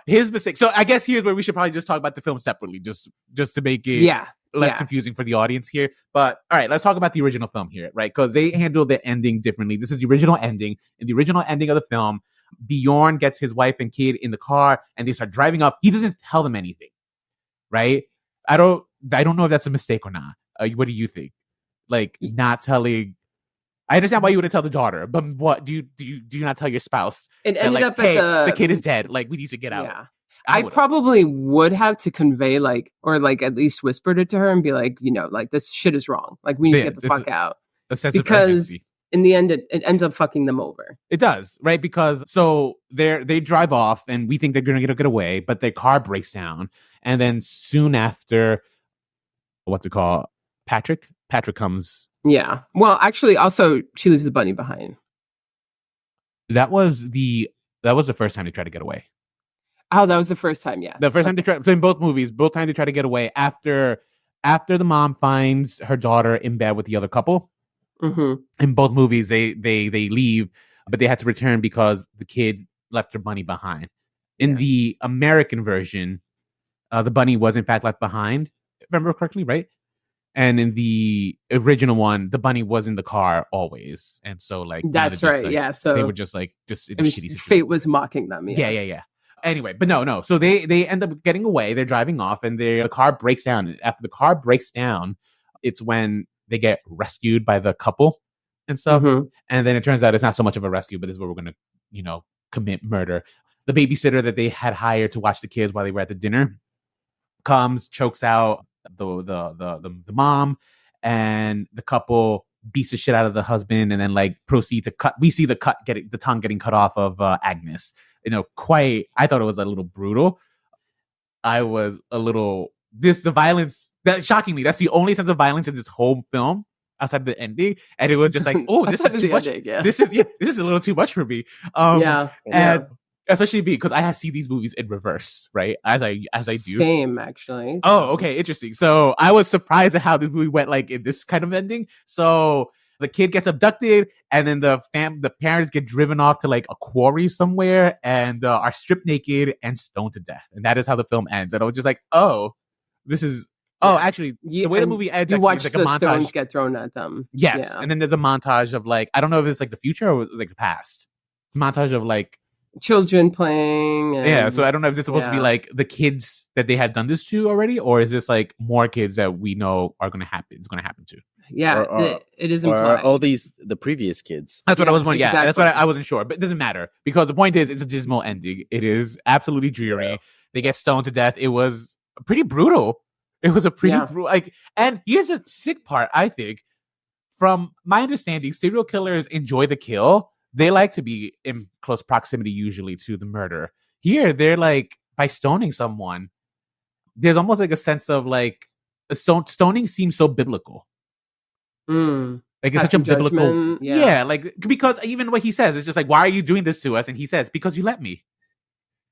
his mistake. So I guess here's where we should probably just talk about the film separately, just to make it less confusing for the audience here. But all right, let's talk about the original film here, right? Because they handled the ending differently. This is the original ending. In the original ending of the film, Bjorn gets his wife and kid in the car and they start driving off. He doesn't tell them anything, right? I don't know if that's a mistake or not. What do you think? Like not telling. I understand why you wouldn't tell the daughter, but what do you not tell your spouse? It ended up at the kid is dead. Like we need to get out. Yeah. I probably would have to convey like, or like at least whispered it to her and be like, like this shit is wrong. Like we need to get the fuck out. Because in the end, it ends up fucking them over. It does, right? Because so they drive off and we think they're going to get away, but their car breaks down. And then soon after, what's it called? Patrick comes. Yeah. Well, actually, also she leaves the bunny behind. That was the first time they tried to get away. Oh, that was the first time. Yeah. The first time they tried. So in both movies, both times they try to get away after the mom finds her daughter in bed with the other couple. Mm-hmm. In both movies, they leave, but they had to return because the kids left their bunny behind. In the American version, the bunny was in fact left behind, if I remember correctly, right? And in the original one, the bunny was in the car always, and so like that's right, like, So they were just in a shitty situation. Fate was mocking them. Yeah. Anyway, but no. So they end up getting away. They're driving off, and the car breaks down. After the car breaks down, it's when they get rescued by the couple and stuff. Mm-hmm. And then it turns out it's not so much of a rescue, but this is where we're going to, commit murder. The babysitter that they had hired to watch the kids while they were at the dinner comes, chokes out the mom, and the couple beats the shit out of the husband and then like proceed to cut. We see the tongue getting cut off of Agnes. I thought it was a little brutal. I was a little, the violence, that shocking me. That's the only sense of violence in this whole film outside the ending. And it was just like, oh, this is too much. Ending, this is a little too much for me. And especially because I see these movies in reverse, right? As I do. Same, actually. Oh, okay. Interesting. So I was surprised at how the movie went like in this kind of ending. So The kid gets abducted, and then the parents get driven off to like a quarry somewhere and are stripped naked and stoned to death. And that is how the film ends. And I was just like, oh, this is. Oh, actually, the way the movie ends, you watch like the a montage. stones get thrown at them. Yes, and then there's a montage of like, I don't know if it's like the future or like the past. It's a montage of like children playing. And, so I don't know if this is supposed to be like the kids that they had done this to already, or is this like more kids that we know are going to happen? It's going to happen to. Yeah, it is implied. Or all the previous kids. That's what I was wondering. Exactly. Yeah, that's what I wasn't sure, but it doesn't matter because the point is, it's a dismal ending. It is absolutely dreary. Yeah. They get stoned to death. It was pretty brutal. It was a pretty brutal, like, and here's the sick part. I think, from my understanding, serial killers enjoy the kill. They like to be in close proximity, usually, to the murder. Here, they're like, by stoning someone, there's almost like a sense of like, stoning seems so biblical. Like it's such a biblical, like, because even what he says, it's just like, why are you doing this to us? And he says, because you let me.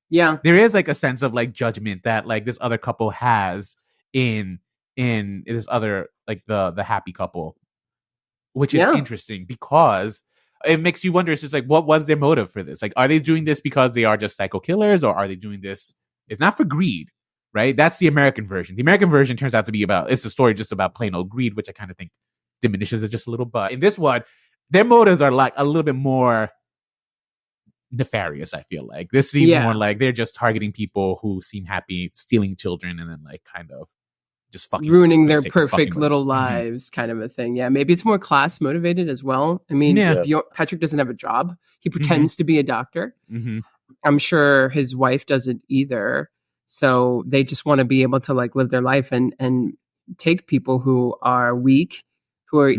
Yeah, there is like a sense of like judgment that like this other couple has in this other, like the happy couple, which is interesting because it makes you wonder. It's just like, what was their motive for this? Like, are they doing this because they are just psycho killers, or are they doing this? It's not for greed, right? That's the American version. The American version turns out to be it's a story just about plain old greed, which I kind of think diminishes it just a little. But in this one, their motives are like a little bit more nefarious. I feel like this seems more like they're just targeting people who seem happy, stealing children, and then like kind of just fucking ruining their perfect little lives, kind of a thing. Yeah, maybe it's more class motivated as well. I mean, Patrick doesn't have a job. He pretends to be a doctor. I'm sure his wife doesn't either. So they just want to be able to like live their life and take people who are weak, who are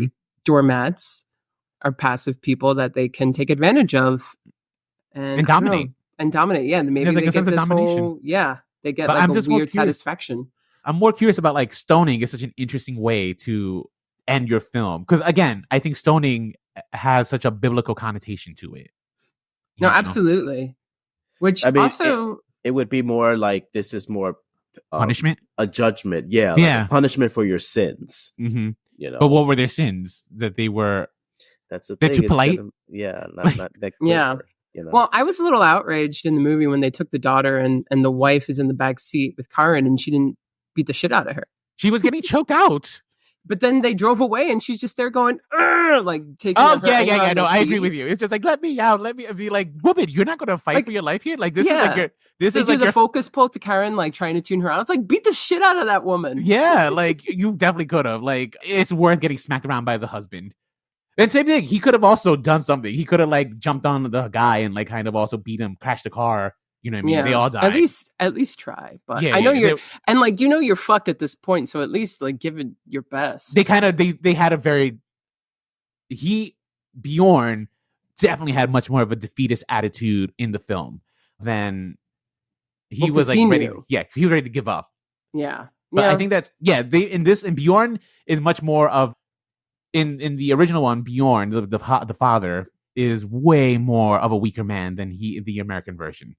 doormats, are passive people that they can take advantage of and dominate. Yeah, maybe there's like they a sense of domination. They get like a weird satisfaction. I'm more curious about like stoning is such an interesting way to end your film. Because again, I think stoning has such a biblical connotation to it. No, absolutely. Which I mean, also... It would be more like this is more... punishment? A judgment. Yeah. Like a punishment for your sins. You know? But what were their sins? That they were... That's the they're thing. too polite? Not that yeah. You know? Well, I was a little outraged in the movie when they took the daughter and the wife is in the back seat with Karen and she didn't beat the shit out of her. She was getting choked out. But then they drove away and she's just there going, like taking. Oh, yeah. No, I agree with you. It's just like, let me out. Let me be like, woman, you're not going to fight for your life here. Like, this is like they do the focus pull to Karen, like trying to tune her out. It's like, beat the shit out of that woman. Yeah, like you definitely could have. Like, it's worth getting smacked around by the husband. And same thing, he could have also done something. He could have like jumped on the guy and like kind of also beat him, crashed the car. You know what I mean? Yeah. They all died. At least try. But I know you're and like you're fucked at this point, so at least like give it your best. They kind of they had a very Bjorn definitely had much more of a defeatist attitude in the film than he was like ready. Yeah, he was ready to give up. Yeah. But I think that's and Bjorn is much more of in the original one, Bjorn, the father, is way more of a weaker man than the American version.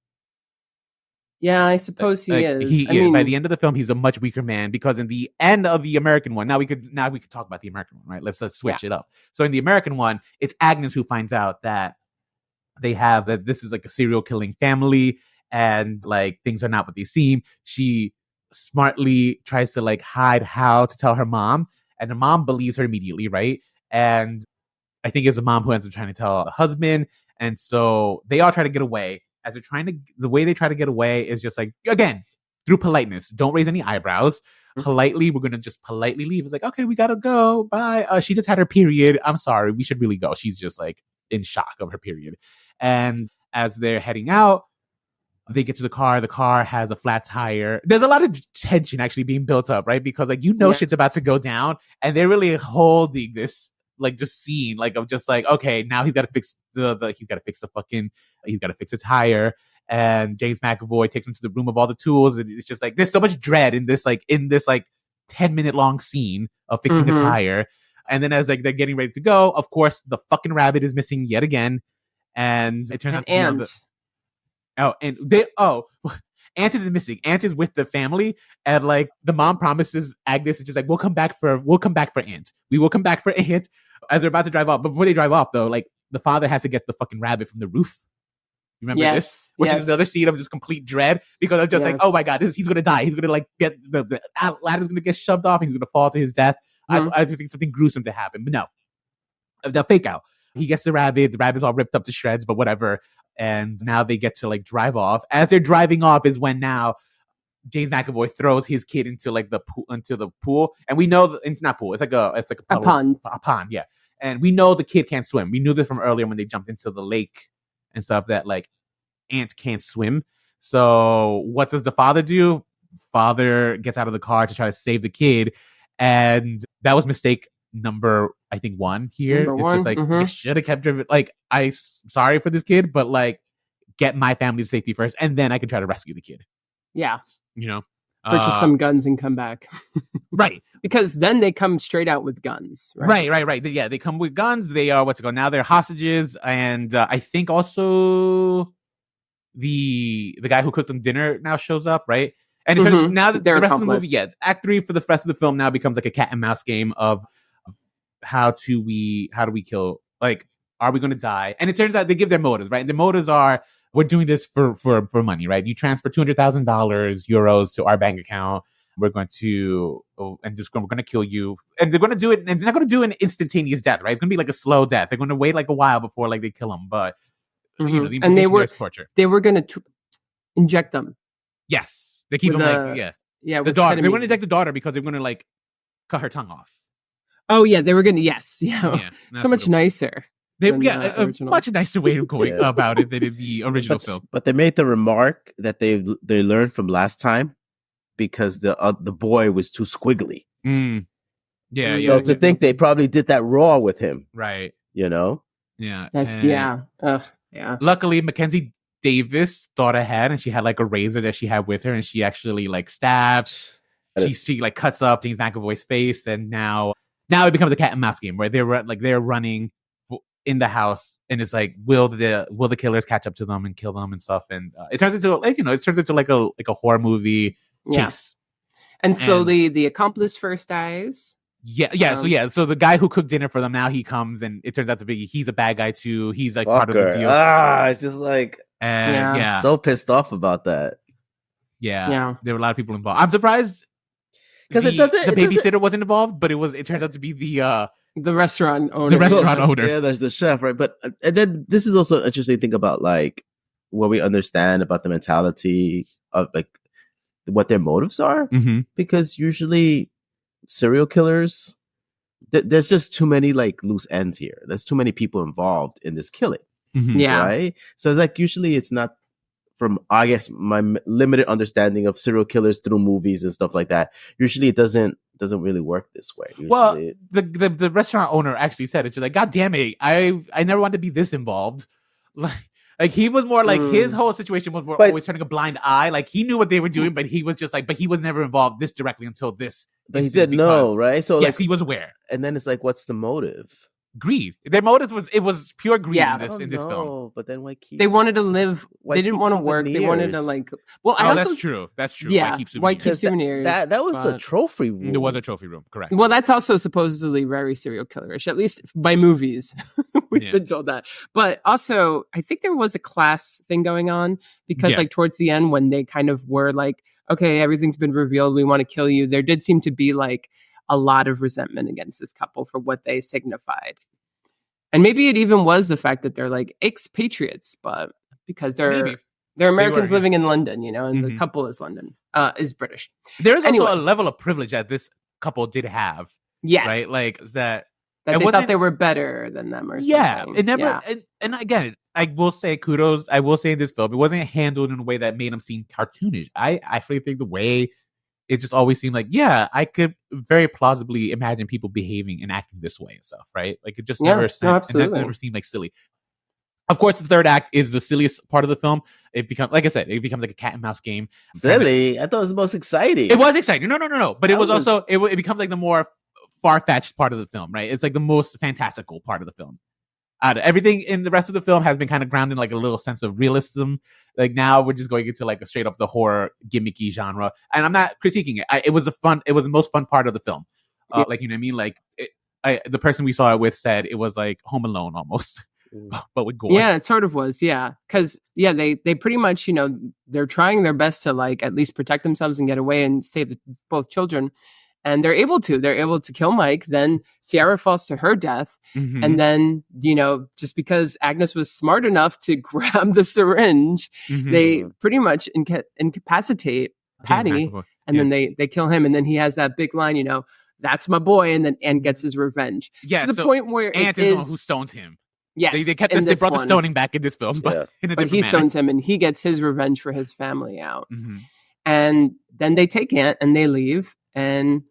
Yeah, I suppose he is. By the end of the film, he's a much weaker man because in the end of the American one, now we could talk about the American one, right? Let's switch it up. So in the American one, it's Agnes who finds out that that this is like a serial killing family and like things are not what they seem. She smartly tries to like hide how to tell her mom, and her mom believes her immediately, right? And I think it's a mom who ends up trying to tell the husband, and so they all try to get away. The way they try to get away is just like, again, through politeness. Don't raise any eyebrows. Politely, we're going to just politely leave. It's like, okay, we got to go. Bye. She just had her period. I'm sorry. We should really go. She's just like in shock of her period. And as they're heading out, they get to the car. The car has a flat tire. There's a lot of tension actually being built up, right? Because like, shit's about to go down and they're really holding this like just scene like of just like, okay, now he's got to fix he's got to fix the tire. And James McAvoy takes him to the room of all the tools. And it's just like, there's so much dread in this 10-minute long scene of fixing the tire. And then as like they're getting ready to go, of course, the fucking rabbit is missing yet again. And it turns out to be Ant is missing. Ant is with the family, and like the mom promises Agnes, it's just like we'll come back for Ant. We will come back for Ant. as they're about to drive off. But before they drive off, though, like the father has to get the fucking rabbit from the roof. You remember this? Which is another scene of just complete dread because I'm just like, oh my god, he's gonna die. He's gonna like get the ladder's gonna get shoved off. He's gonna fall to his death. I think something gruesome to happen, but no, the fake out. He gets the rabbit. The rabbit's all ripped up to shreds, but whatever. And now they get to like drive off. As they're driving off is when now James McAvoy throws his kid into like the pool, and we know not pool. It's like a pond. A pond, yeah. And we know the kid can't swim. We knew this from earlier when they jumped into the lake and stuff that like Ant can't swim. So what does the father do? Father gets out of the car to try to save the kid, and that was mistake number I think 1 here. It's just like you should have kept driving. Like sorry for this kid, but like get my family's safety first, and then I can try to rescue the kid. Yeah, you know, purchase some guns and come back. Right, because then they come straight out with guns. Right. Yeah, they come with guns. They are now they're hostages, and I think also the guy who cooked them dinner now shows up, right? And it turns now that the rest of the movie, Act 3 for the rest of the film now becomes like a cat and mouse game of how do we kill, like, are we going to die? And it turns out they give their motives, right? And the motives are, we're doing this for money, right? You transfer $200,000 euros to our bank account. We're going to we're going to kill you, and they're going to do it, and they're not going to do an instantaneous death, right? It's going to be like a slow death. They're going to wait like a while before like they kill him, but you know, the and they were torture. They were going to inject them. Yes, they keep them the daughter. They were going to inject the daughter because they're going to like cut her tongue off. Oh yeah, they were going to so much nicer. A much nicer way of going about it than in the original film. But they made the remark that they learned from last time because the boy was too squiggly. So to think they probably did that raw with him, right? You know, Luckily, Mackenzie Davis thought ahead, and she had like a razor that she had with her, and she actually like stabs. She like cuts up James McAvoy's face, and now it becomes a cat and mouse game where they're running in the house, and it's like, will the killers catch up to them and kill them and stuff? And it turns into like a horror movie chase. And so the accomplice first dies. So the guy who cooked dinner for them, now he comes, and it turns out to be he's a bad guy too. He's like part of the deal. It's just like, I'm so pissed off about that. There were a lot of people involved. I'm surprised because the babysitter wasn't involved, but it turned out to be the restaurant owner. Yeah, there's the chef, right? But and then this is also an interesting thing about like what we understand about the mentality of like what their motives are, because usually serial killers, there's just too many like loose ends here. There's too many people involved in this killing, right? So it's like usually it's not, from I guess my limited understanding of serial killers through movies and stuff like that. Usually it doesn't really work this way. Usually the restaurant owner actually said it. She's like, God damn it, I never wanted to be this involved. Like he was more like his whole situation was more always turning a blind eye. Like he knew what they were doing, but he was just like, but he was never involved this directly until this. But he said no, right? So yes, he was aware. And then it's like, what's the motive? Greed. Their motive was pure greed in this film. But then why keep? They wanted to live. They didn't want to work. They wanted to like. Well, that's true. That's true. Yeah. Why keep souvenirs? That was a trophy room. There was a trophy room. Correct. Well, that's also supposedly very serial killerish, at least by movies. We've been told that. But also, I think there was a class thing going on because, like, towards the end, when they kind of were like, "Okay, everything's been revealed. We want to kill you." There did seem to be like a lot of resentment against this couple for what they signified. And maybe it even was the fact that they're like expatriates, but because they're Americans living in London, you know, and the couple is is British. There is also a level of privilege that this couple did have. Yes. Right? Like that they thought they were better than them or something. Yeah. It never and again, I will say kudos. I will say in this film, it wasn't handled in a way that made them seem cartoonish. I actually think the way it just always seemed like, I could very plausibly imagine people behaving and acting this way and stuff, right? Like it just never seemed like silly. Of course, the third act is the silliest part of the film. It becomes, like I said, it becomes like a cat and mouse game. Silly? I thought it was the most exciting. It was exciting. No. But it was also, it becomes like the more far-fetched part of the film, right? It's like the most fantastical part of the film. Everything in the rest of the film has been kind of grounded in like a little sense of realism. Like now we're just going into like a straight up the horror gimmicky genre, and I'm not critiquing it. It was the most fun part of the film. Like, you know what I mean? Like the person we saw it with said it was like Home Alone almost, but with gore. Yeah, it sort of was. Yeah, because they pretty much they're trying their best to like at least protect themselves and get away and save both children, and they're able to. They're able to kill Mike. Then Sierra falls to her death, and then just because Agnes was smart enough to grab the syringe, they pretty much incapacitate Patty, and then they kill him, and then he has that big line, that's my boy, and then Ant gets his revenge. Yeah, to the point where Ant is the one who stones him. Yes, they kept they brought the stoning back in this film, but he stones him, and he gets his revenge for his family out. And then they take Ant and they leave, and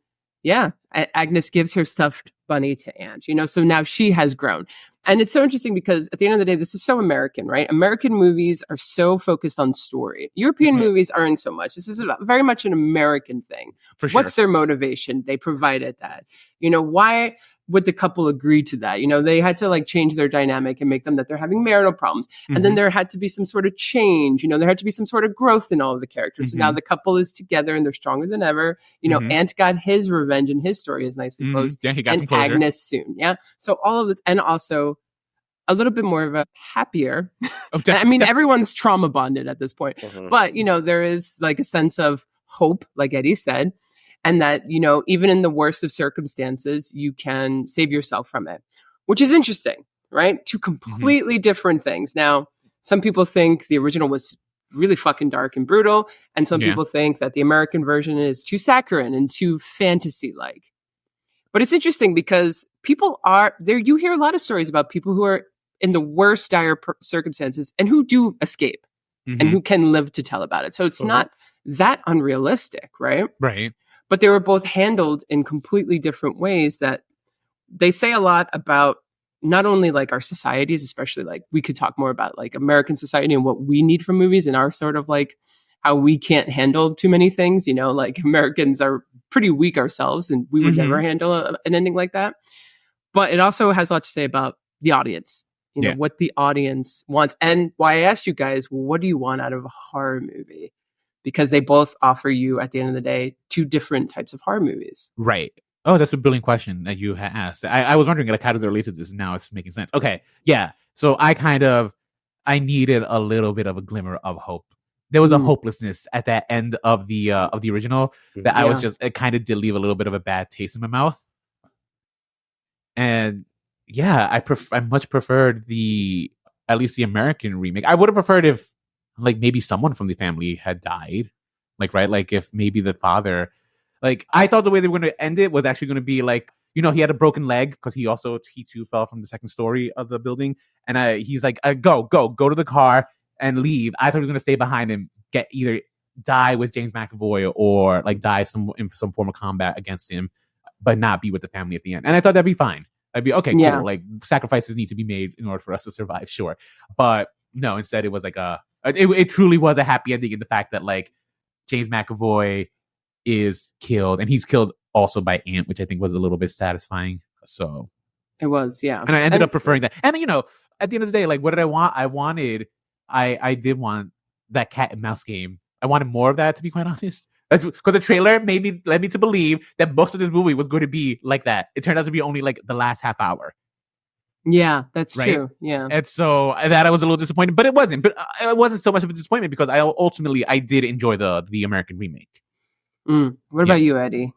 Agnes gives her stuffed bunny to Ant. So now she has grown. And it's so interesting because at the end of the day, this is so American, right? American movies are so focused on story. European movies aren't so much. This is very much an American thing. For sure. What's their motivation? They provided that. Why would the couple agree to that? They had to like change their dynamic and make them that they're having marital problems. And then there had to be some sort of change. There had to be some sort of growth in all of the characters. So now the couple is together and they're stronger than ever. Ant got his revenge and his story is nicely closed. Yeah, he got and some closure. Agnes soon. Yeah. So all of this, and also a little bit more of a happier. I mean, everyone's trauma bonded at this point, but there is like a sense of hope, like Eddie said, and that, even in the worst of circumstances, you can save yourself from it, which is interesting, right? Two completely different things. Now, some people think the original was really fucking dark and brutal, and some people think that the American version is too saccharine and too fantasy-like. But it's interesting because people are there. You hear a lot of stories about people who are in the worst dire circumstances and who do escape and who can live to tell about it. So it's not that unrealistic, right? Right. But they were both handled in completely different ways that they say a lot about not only like our societies, especially like we could talk more about like American society and what we need from movies and our sort of like how we can't handle too many things, like Americans are pretty weak ourselves and we would never handle an ending like that. But it also has a lot to say about the audience, what the audience wants. And why I asked you guys, what do you want out of a horror movie? Because they both offer you, at the end of the day, two different types of horror movies. Right. Oh, that's a brilliant question that you asked. I was wondering like how does it relate to this? Now it's making sense. Okay. Yeah. So I needed a little bit of a glimmer of hope. There was a hopelessness at that end of the original that I was just, it kind of did leave a little bit of a bad taste in my mouth. And I much preferred at least the American remake. I would have preferred if like maybe someone from the family had died, like, right? Like if maybe the father, like I thought the way they were going to end it was actually going to be like, he had a broken leg because he too fell from the second story of the building. And he's like, go to the car and leave. I thought he was going to stay behind and either die with James McAvoy or like die in some form of combat against him, but not be with the family at the end. And I thought that'd be fine. I'd be okay, cool. Like sacrifices need to be made in order for us to survive, sure. But no, instead it was like it truly was a happy ending in the fact that like James McAvoy is killed and he's killed also by Ant, which I think was a little bit satisfying. So it was, yeah. And I ended up preferring that. And at the end of the day, like what did I want? I did want that cat and mouse game. I wanted more of that, to be quite honest. That's because the trailer led me to believe that most of this movie was going to be like that. It turned out to be only like the last half hour. Yeah, that's true. Yeah. And so that I was a little disappointed, but it wasn't. But it wasn't so much of a disappointment because I did enjoy the American remake. What about you, Eddie?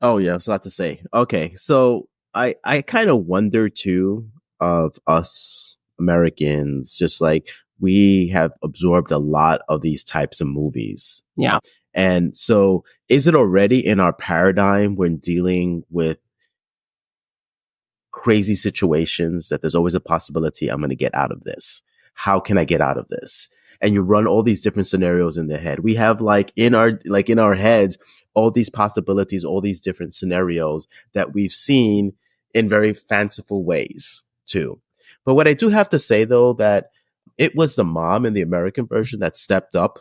Oh, yeah, there's a lot to say. Okay, so I kind of wonder too of us Americans, just like we have absorbed a lot of these types of movies. Yeah. And so is it already in our paradigm when dealing with crazy situations that there's always a possibility I'm going to get out of this? How can I get out of this? And you run all these different scenarios in the head. We have in our heads, all these possibilities, all these different scenarios that we've seen in very fanciful ways too. But what I do have to say though, that it was the mom in the American version that stepped up.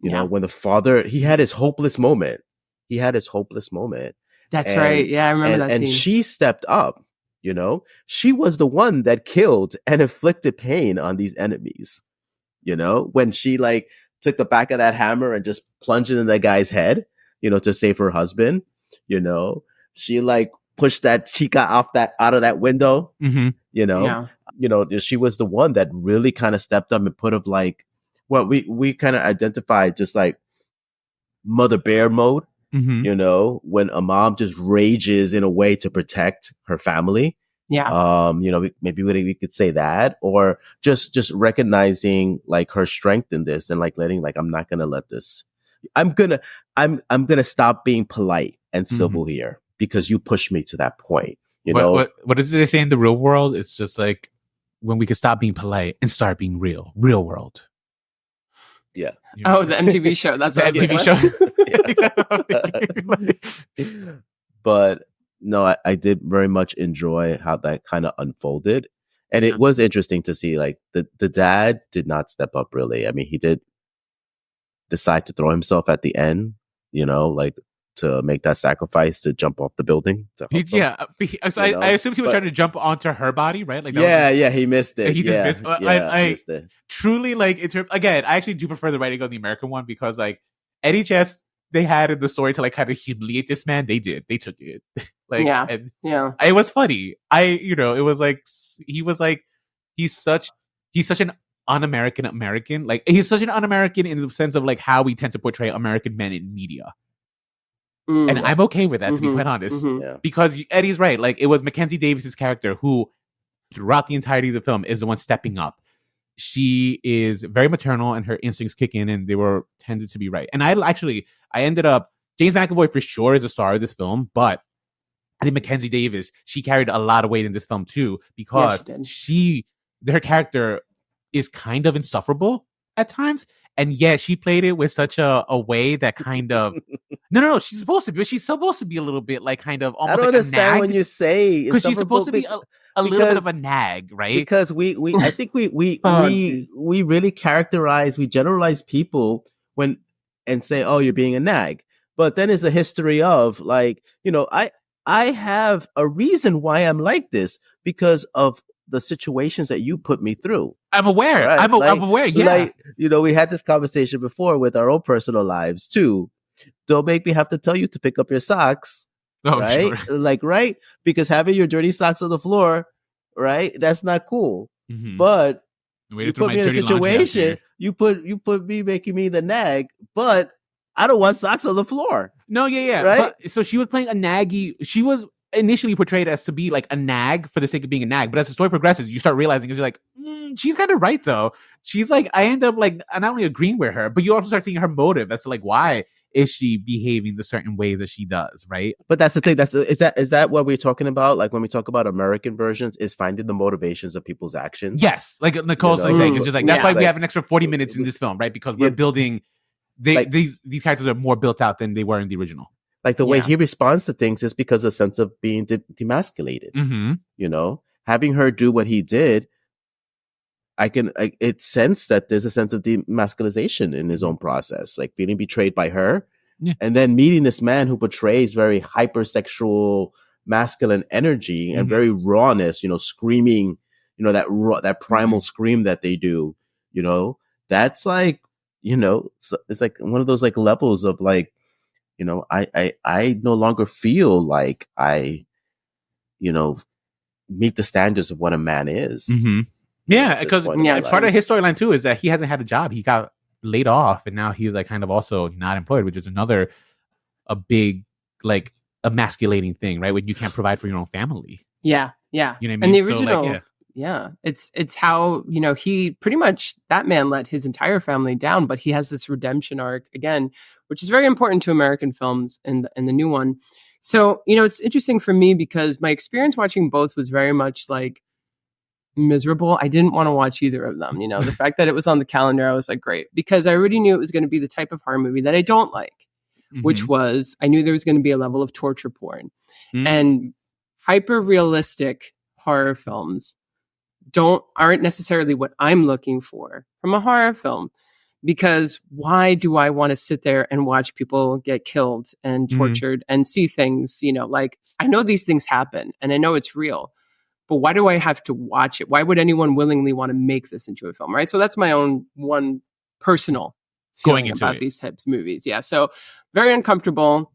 You know, when the father, he had his hopeless moment. That's right. Yeah, I remember that scene. And she stepped up, She was the one that killed and inflicted pain on these enemies. When she took the back of that hammer and just plunged it in that guy's head, to save her husband, she pushed that chica out of that window. Mm-hmm. She was the one that really kind of stepped up and put up like what we kind of identified just like mother bear mode. Mm-hmm. When a mom just rages in a way to protect her family. Yeah. Maybe we could say that, or just recognizing like her strength in this and like letting like, I'm not gonna let this. I'm gonna stop being polite and civil here because you pushed me to that point. What does they say in the real world? It's just like when we could stop being polite and start being real world. Yeah. Oh, the MTV show. That's the MTV show. But no, I did very much enjoy how that kind of unfolded. And it was interesting to see like the dad did not step up really. I mean, he did decide to throw himself at the end, like to make that sacrifice to jump off the building. I assumed he was trying to jump onto her body, right? Like he missed it. He just missed. Missed it. Truly, like again, I actually do prefer the writing of the American one because like any chance they had in the story to like kind of humiliate this man, they did. They took it. It was funny. It was like he's such an un-American American. Like he's such an un-American in the sense of like how we tend to portray American men in media. And I'm okay with that, to be quite honest. Because Eddie's right. Like, it was Mackenzie Davis's character who, throughout the entirety of the film, is the one stepping up. She is very maternal and her instincts kick in and they were tended to be right. And I ended up, James McAvoy for sure is a star of this film, but I think Mackenzie Davis, she carried a lot of weight in this film too, because her character is kind of insufferable at times. And yeah, she played it with such a way that kind of no. She's supposed to be. She's supposed to be a little bit like kind of almost. I don't like understand a nag, when you say because she's supposed to be a little bit of a nag, right? Because I think we really we generalize people and say, oh, you're being a nag. But then there's a history of like, I have a reason why I'm like this because of the situations that you put me through. I'm aware. Right? I'm aware. Yeah. Like, we had this conversation before with our own personal lives too. Don't make me have to tell you to pick up your socks. Oh, right? Sure. Like, right? Because having your dirty socks on the floor, right? That's not cool. Mm-hmm. But you put me in a situation, you put me making me the nag, but I don't want socks on the floor. No, yeah. Right? But, so she was playing a naggy. She was initially portrayed as to be like a nag for the sake of being a nag, but as the story progresses, you start realizing you're like, she's kind of right though. She's like, I end up like not only agreeing with her, but you also start seeing her motive as to like why is she behaving the certain ways that she does, right? But that's the thing. Is that what we're talking about? Like when we talk about American versions, is finding the motivations of people's actions. Yes, like Nicole's like saying, it's just like that's why we have an extra 40 minutes in this film, right? Because we're building these characters are more built out than they were in the original. Like the way he responds to things is because of a sense of being demasculated. Mm-hmm. Having her do what he did, it's sense that there's a sense of demasculization in his own process, like feeling betrayed by her, and then meeting this man who portrays very hypersexual masculine energy and very rawness, screaming, that primal scream that they do, that's like, it's like one of those like levels of like, I no longer feel like I, meet the standards of what a man is. Mm-hmm. Yeah, because part of his storyline too is that he hasn't had a job. He got laid off, and now he's like kind of also not employed, which is a big like emasculating thing, right? When you can't provide for your own family. Yeah. You know what I mean? And the original, it's how he pretty much, that man let his entire family down, but he has this redemption arc again, which is very important to American films and the new one. So it's interesting for me because my experience watching both was very much like miserable. I didn't want to watch either of them. The fact that it was on the calendar, I was like, great, because I already knew it was going to be the type of horror movie that I don't like, which was, I knew there was going to be a level of torture porn and hyper realistic horror films aren't necessarily what I'm looking for from a horror film, because why do I want to sit there and watch people get killed and tortured and see things, like I know these things happen and I know it's real, but why do I have to watch it? Why would anyone willingly want to make this into a film? Right. So that's my own one personal feeling about these types of movies. Yeah. So very uncomfortable.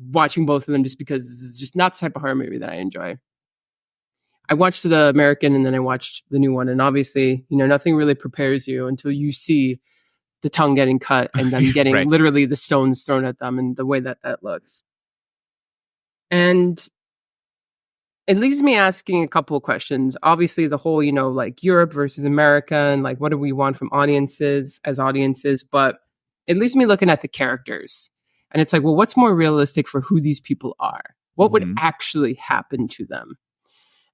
watching both of them just because this is just not the type of horror movie that I enjoy. I watched the American and then I watched the new one. And obviously, nothing really prepares you until you see the tongue getting cut and them getting Right. literally the stones thrown at them and the way that looks. And it leaves me asking a couple of questions. Obviously, the whole, like Europe versus America and like what do we want from audiences, but it leaves me looking at the characters. And it's like, well, what's more realistic for who these people are? What would actually happen to them?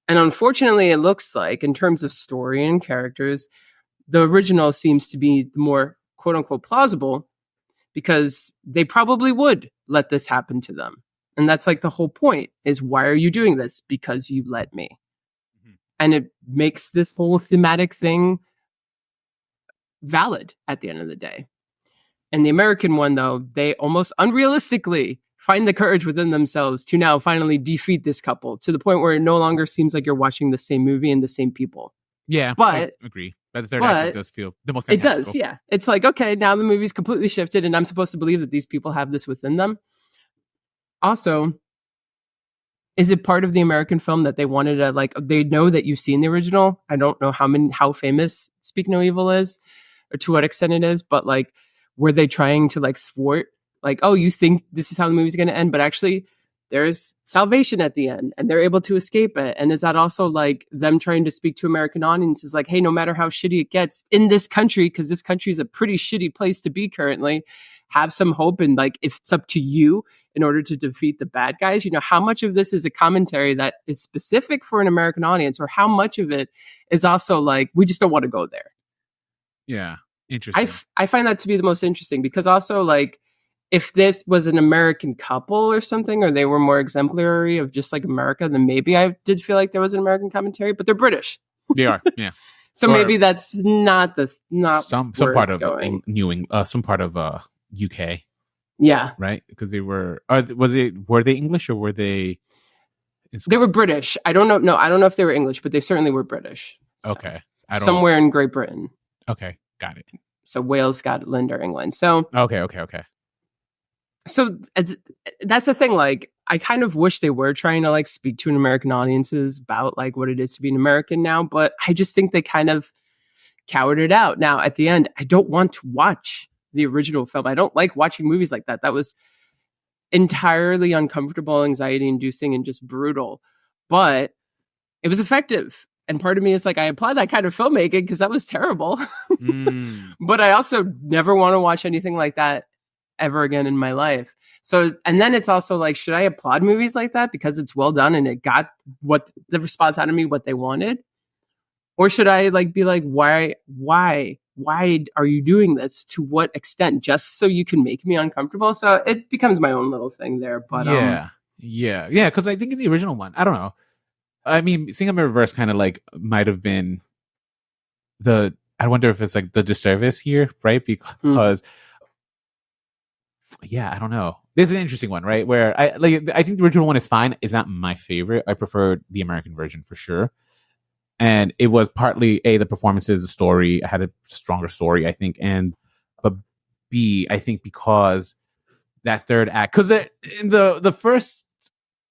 And unfortunately, it looks like in terms of story and characters, the original seems to be the more quote unquote plausible because they probably would let this happen to them. And that's like the whole point is why are you doing this? Because you let me. Mm-hmm. And it makes this whole thematic thing valid at the end of the day. And the American one, though, they almost unrealistically find the courage within themselves to now finally defeat this couple to the point where it no longer seems like you're watching the same movie and the same people. Yeah, but I agree. But the third act does feel the most fantastical. It does, yeah. It's like, okay, now the movie's completely shifted and I'm supposed to believe that these people have this within them. Also, is it part of the American film that they wanted to, like, they know that you've seen the original? I don't know how famous Speak No Evil is or to what extent it is, but like, were they trying to like thwart, like, oh, you think this is how the movie's going to end, but actually there's salvation at the end and they're able to escape it? And is that also like them trying to speak to American audiences like, hey, no matter how shitty it gets in this country, because this country is a pretty shitty place to be currently, have some hope, and like if it's up to you in order to defeat the bad guys, how much of this is a commentary that is specific for an American audience, or how much of it is also like we just don't want to go there? Yeah, interesting. I find that to be the most interesting, because also like if this was an American couple or something, or they were more exemplary of just like America, then maybe I did feel like there was an American commentary, but they're British. They are, yeah. So or maybe that's not some part of some part of UK. Yeah. Right? Because they were were they English or were they They were British. I don't know. No, I don't know if they were English, but they certainly were British. So. Okay. Somewhere in Great Britain. Okay. Got it. So Wales, Scotland, or England. So Okay. So that's the thing. Like, I kind of wish they were trying to like speak to an American audiences about like what it is to be an American now, but I just think they kind of cowered it out. Now, at the end, I don't want to watch the original film. I don't like watching movies like that. That was entirely uncomfortable, anxiety-inducing, and just brutal. But it was effective. And part of me is like, I applaud that kind of filmmaking because that was terrible. But I also never want to watch anything like that ever again in my life. So, and then it's also like, should I applaud movies like that because it's well done and it got what the response out of me, what they wanted? Or should I like be like, why are you doing this? To what extent? Just so you can make me uncomfortable? So it becomes my own little thing there. But yeah. Because I think in the original one, I don't know. I mean, seeing them in reverse kind of like might have been I wonder if it's like the disservice here, right? Because yeah, I don't know. This is an interesting one, right? Where I think the original one is fine. It's not my favorite. I prefer the American version for sure. And it was partly the performances, the story. I had a stronger story, I think, but B, I think because that third act, because in the first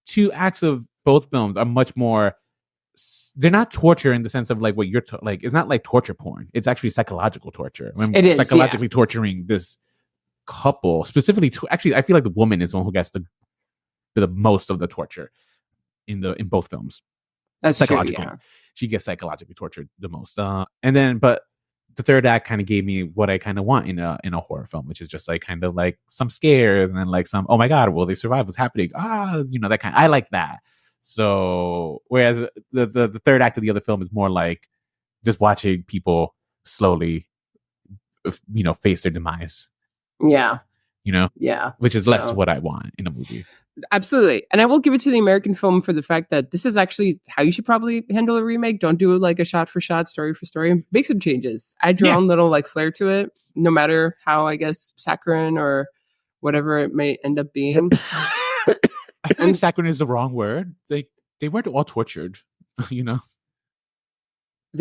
two acts of both films are much more. They're not torture in the sense of like what you're like. It's not like torture porn. It's actually psychological torture. It is psychologically torturing this couple specifically. Actually, I feel like the woman is the one who gets the most of the torture in both films. That's psychologically. True, yeah. She gets psychologically tortured the most. And then, but the third act kind of gave me what I kind of want in a horror film, which is just like kind of like some scares and then like some, oh my God, will they survive? What's happening? That kind. I like that. So whereas the third act of the other film is more like just watching people slowly, face their demise. Yeah. Yeah. Which is less what I want in a movie. Absolutely. And I will give it to the American film for the fact that this is actually how you should probably handle a remake. Don't do it like a shot for shot, story for story. Make some changes. Add your own little like flair to it, no matter how, I guess, saccharine or whatever it may end up being. I think saccharine is the wrong word. They weren't all tortured, They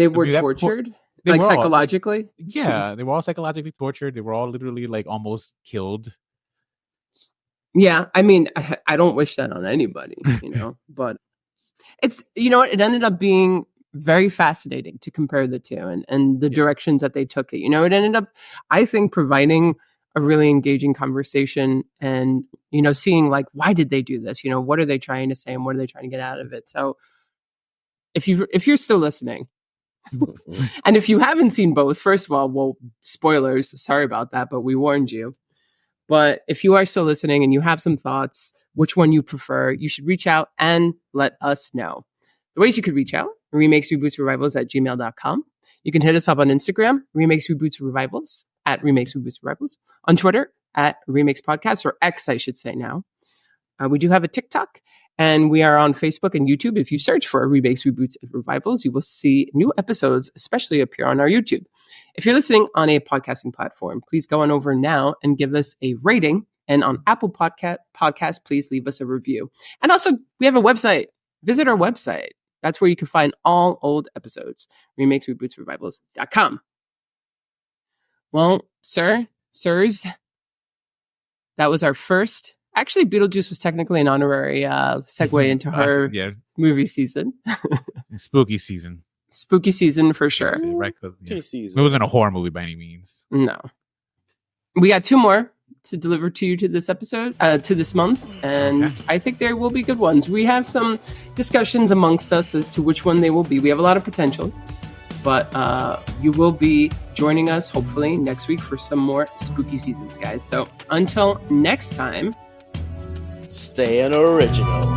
were tortured? Like psychologically? Yeah, they were all psychologically tortured. They were all literally like almost killed. Yeah, I mean, I don't wish that on anybody, but it's, it ended up being very fascinating to compare the two and the directions that they took it. It ended up, I think, providing a really engaging conversation and, seeing like, why did they do this? What are they trying to say and what are they trying to get out of it? So if you're still listening, and if you haven't seen both, first of all, well, spoilers, sorry about that, but we warned you. But if you are still listening and you have some thoughts, which one you prefer, you should reach out and let us know. The ways you could reach out: remakes, reboots, revivals at gmail.com. You can hit us up on Instagram, remakes, reboots, revivals at remakes, reboots, revivals. On Twitter at remakes podcast, or X, I should say now. We do have a TikTok, and we are on Facebook and YouTube. If you search for remakes, reboots, and revivals, you will see new episodes, especially appear on our YouTube. If you're listening on a podcasting platform, please go on over now and give us a rating. And on Apple Podcast, please leave us a review. And also, we have a website. Visit our website. That's where you can find all old episodes. Remakes, reboots, revivals.com. Well, sirs, that was our first. Actually, Beetlejuice was technically an honorary segue into her movie season. Spooky season. Spooky season for sure. Right, it wasn't a horror movie by any means. No. We got 2 more to deliver to you to this episode, to this month, and I think there will be good ones. We have some discussions amongst us as to which one they will be. We have a lot of potentials, but you will be joining us hopefully next week for some more spooky seasons, guys. So until next time, stay an original.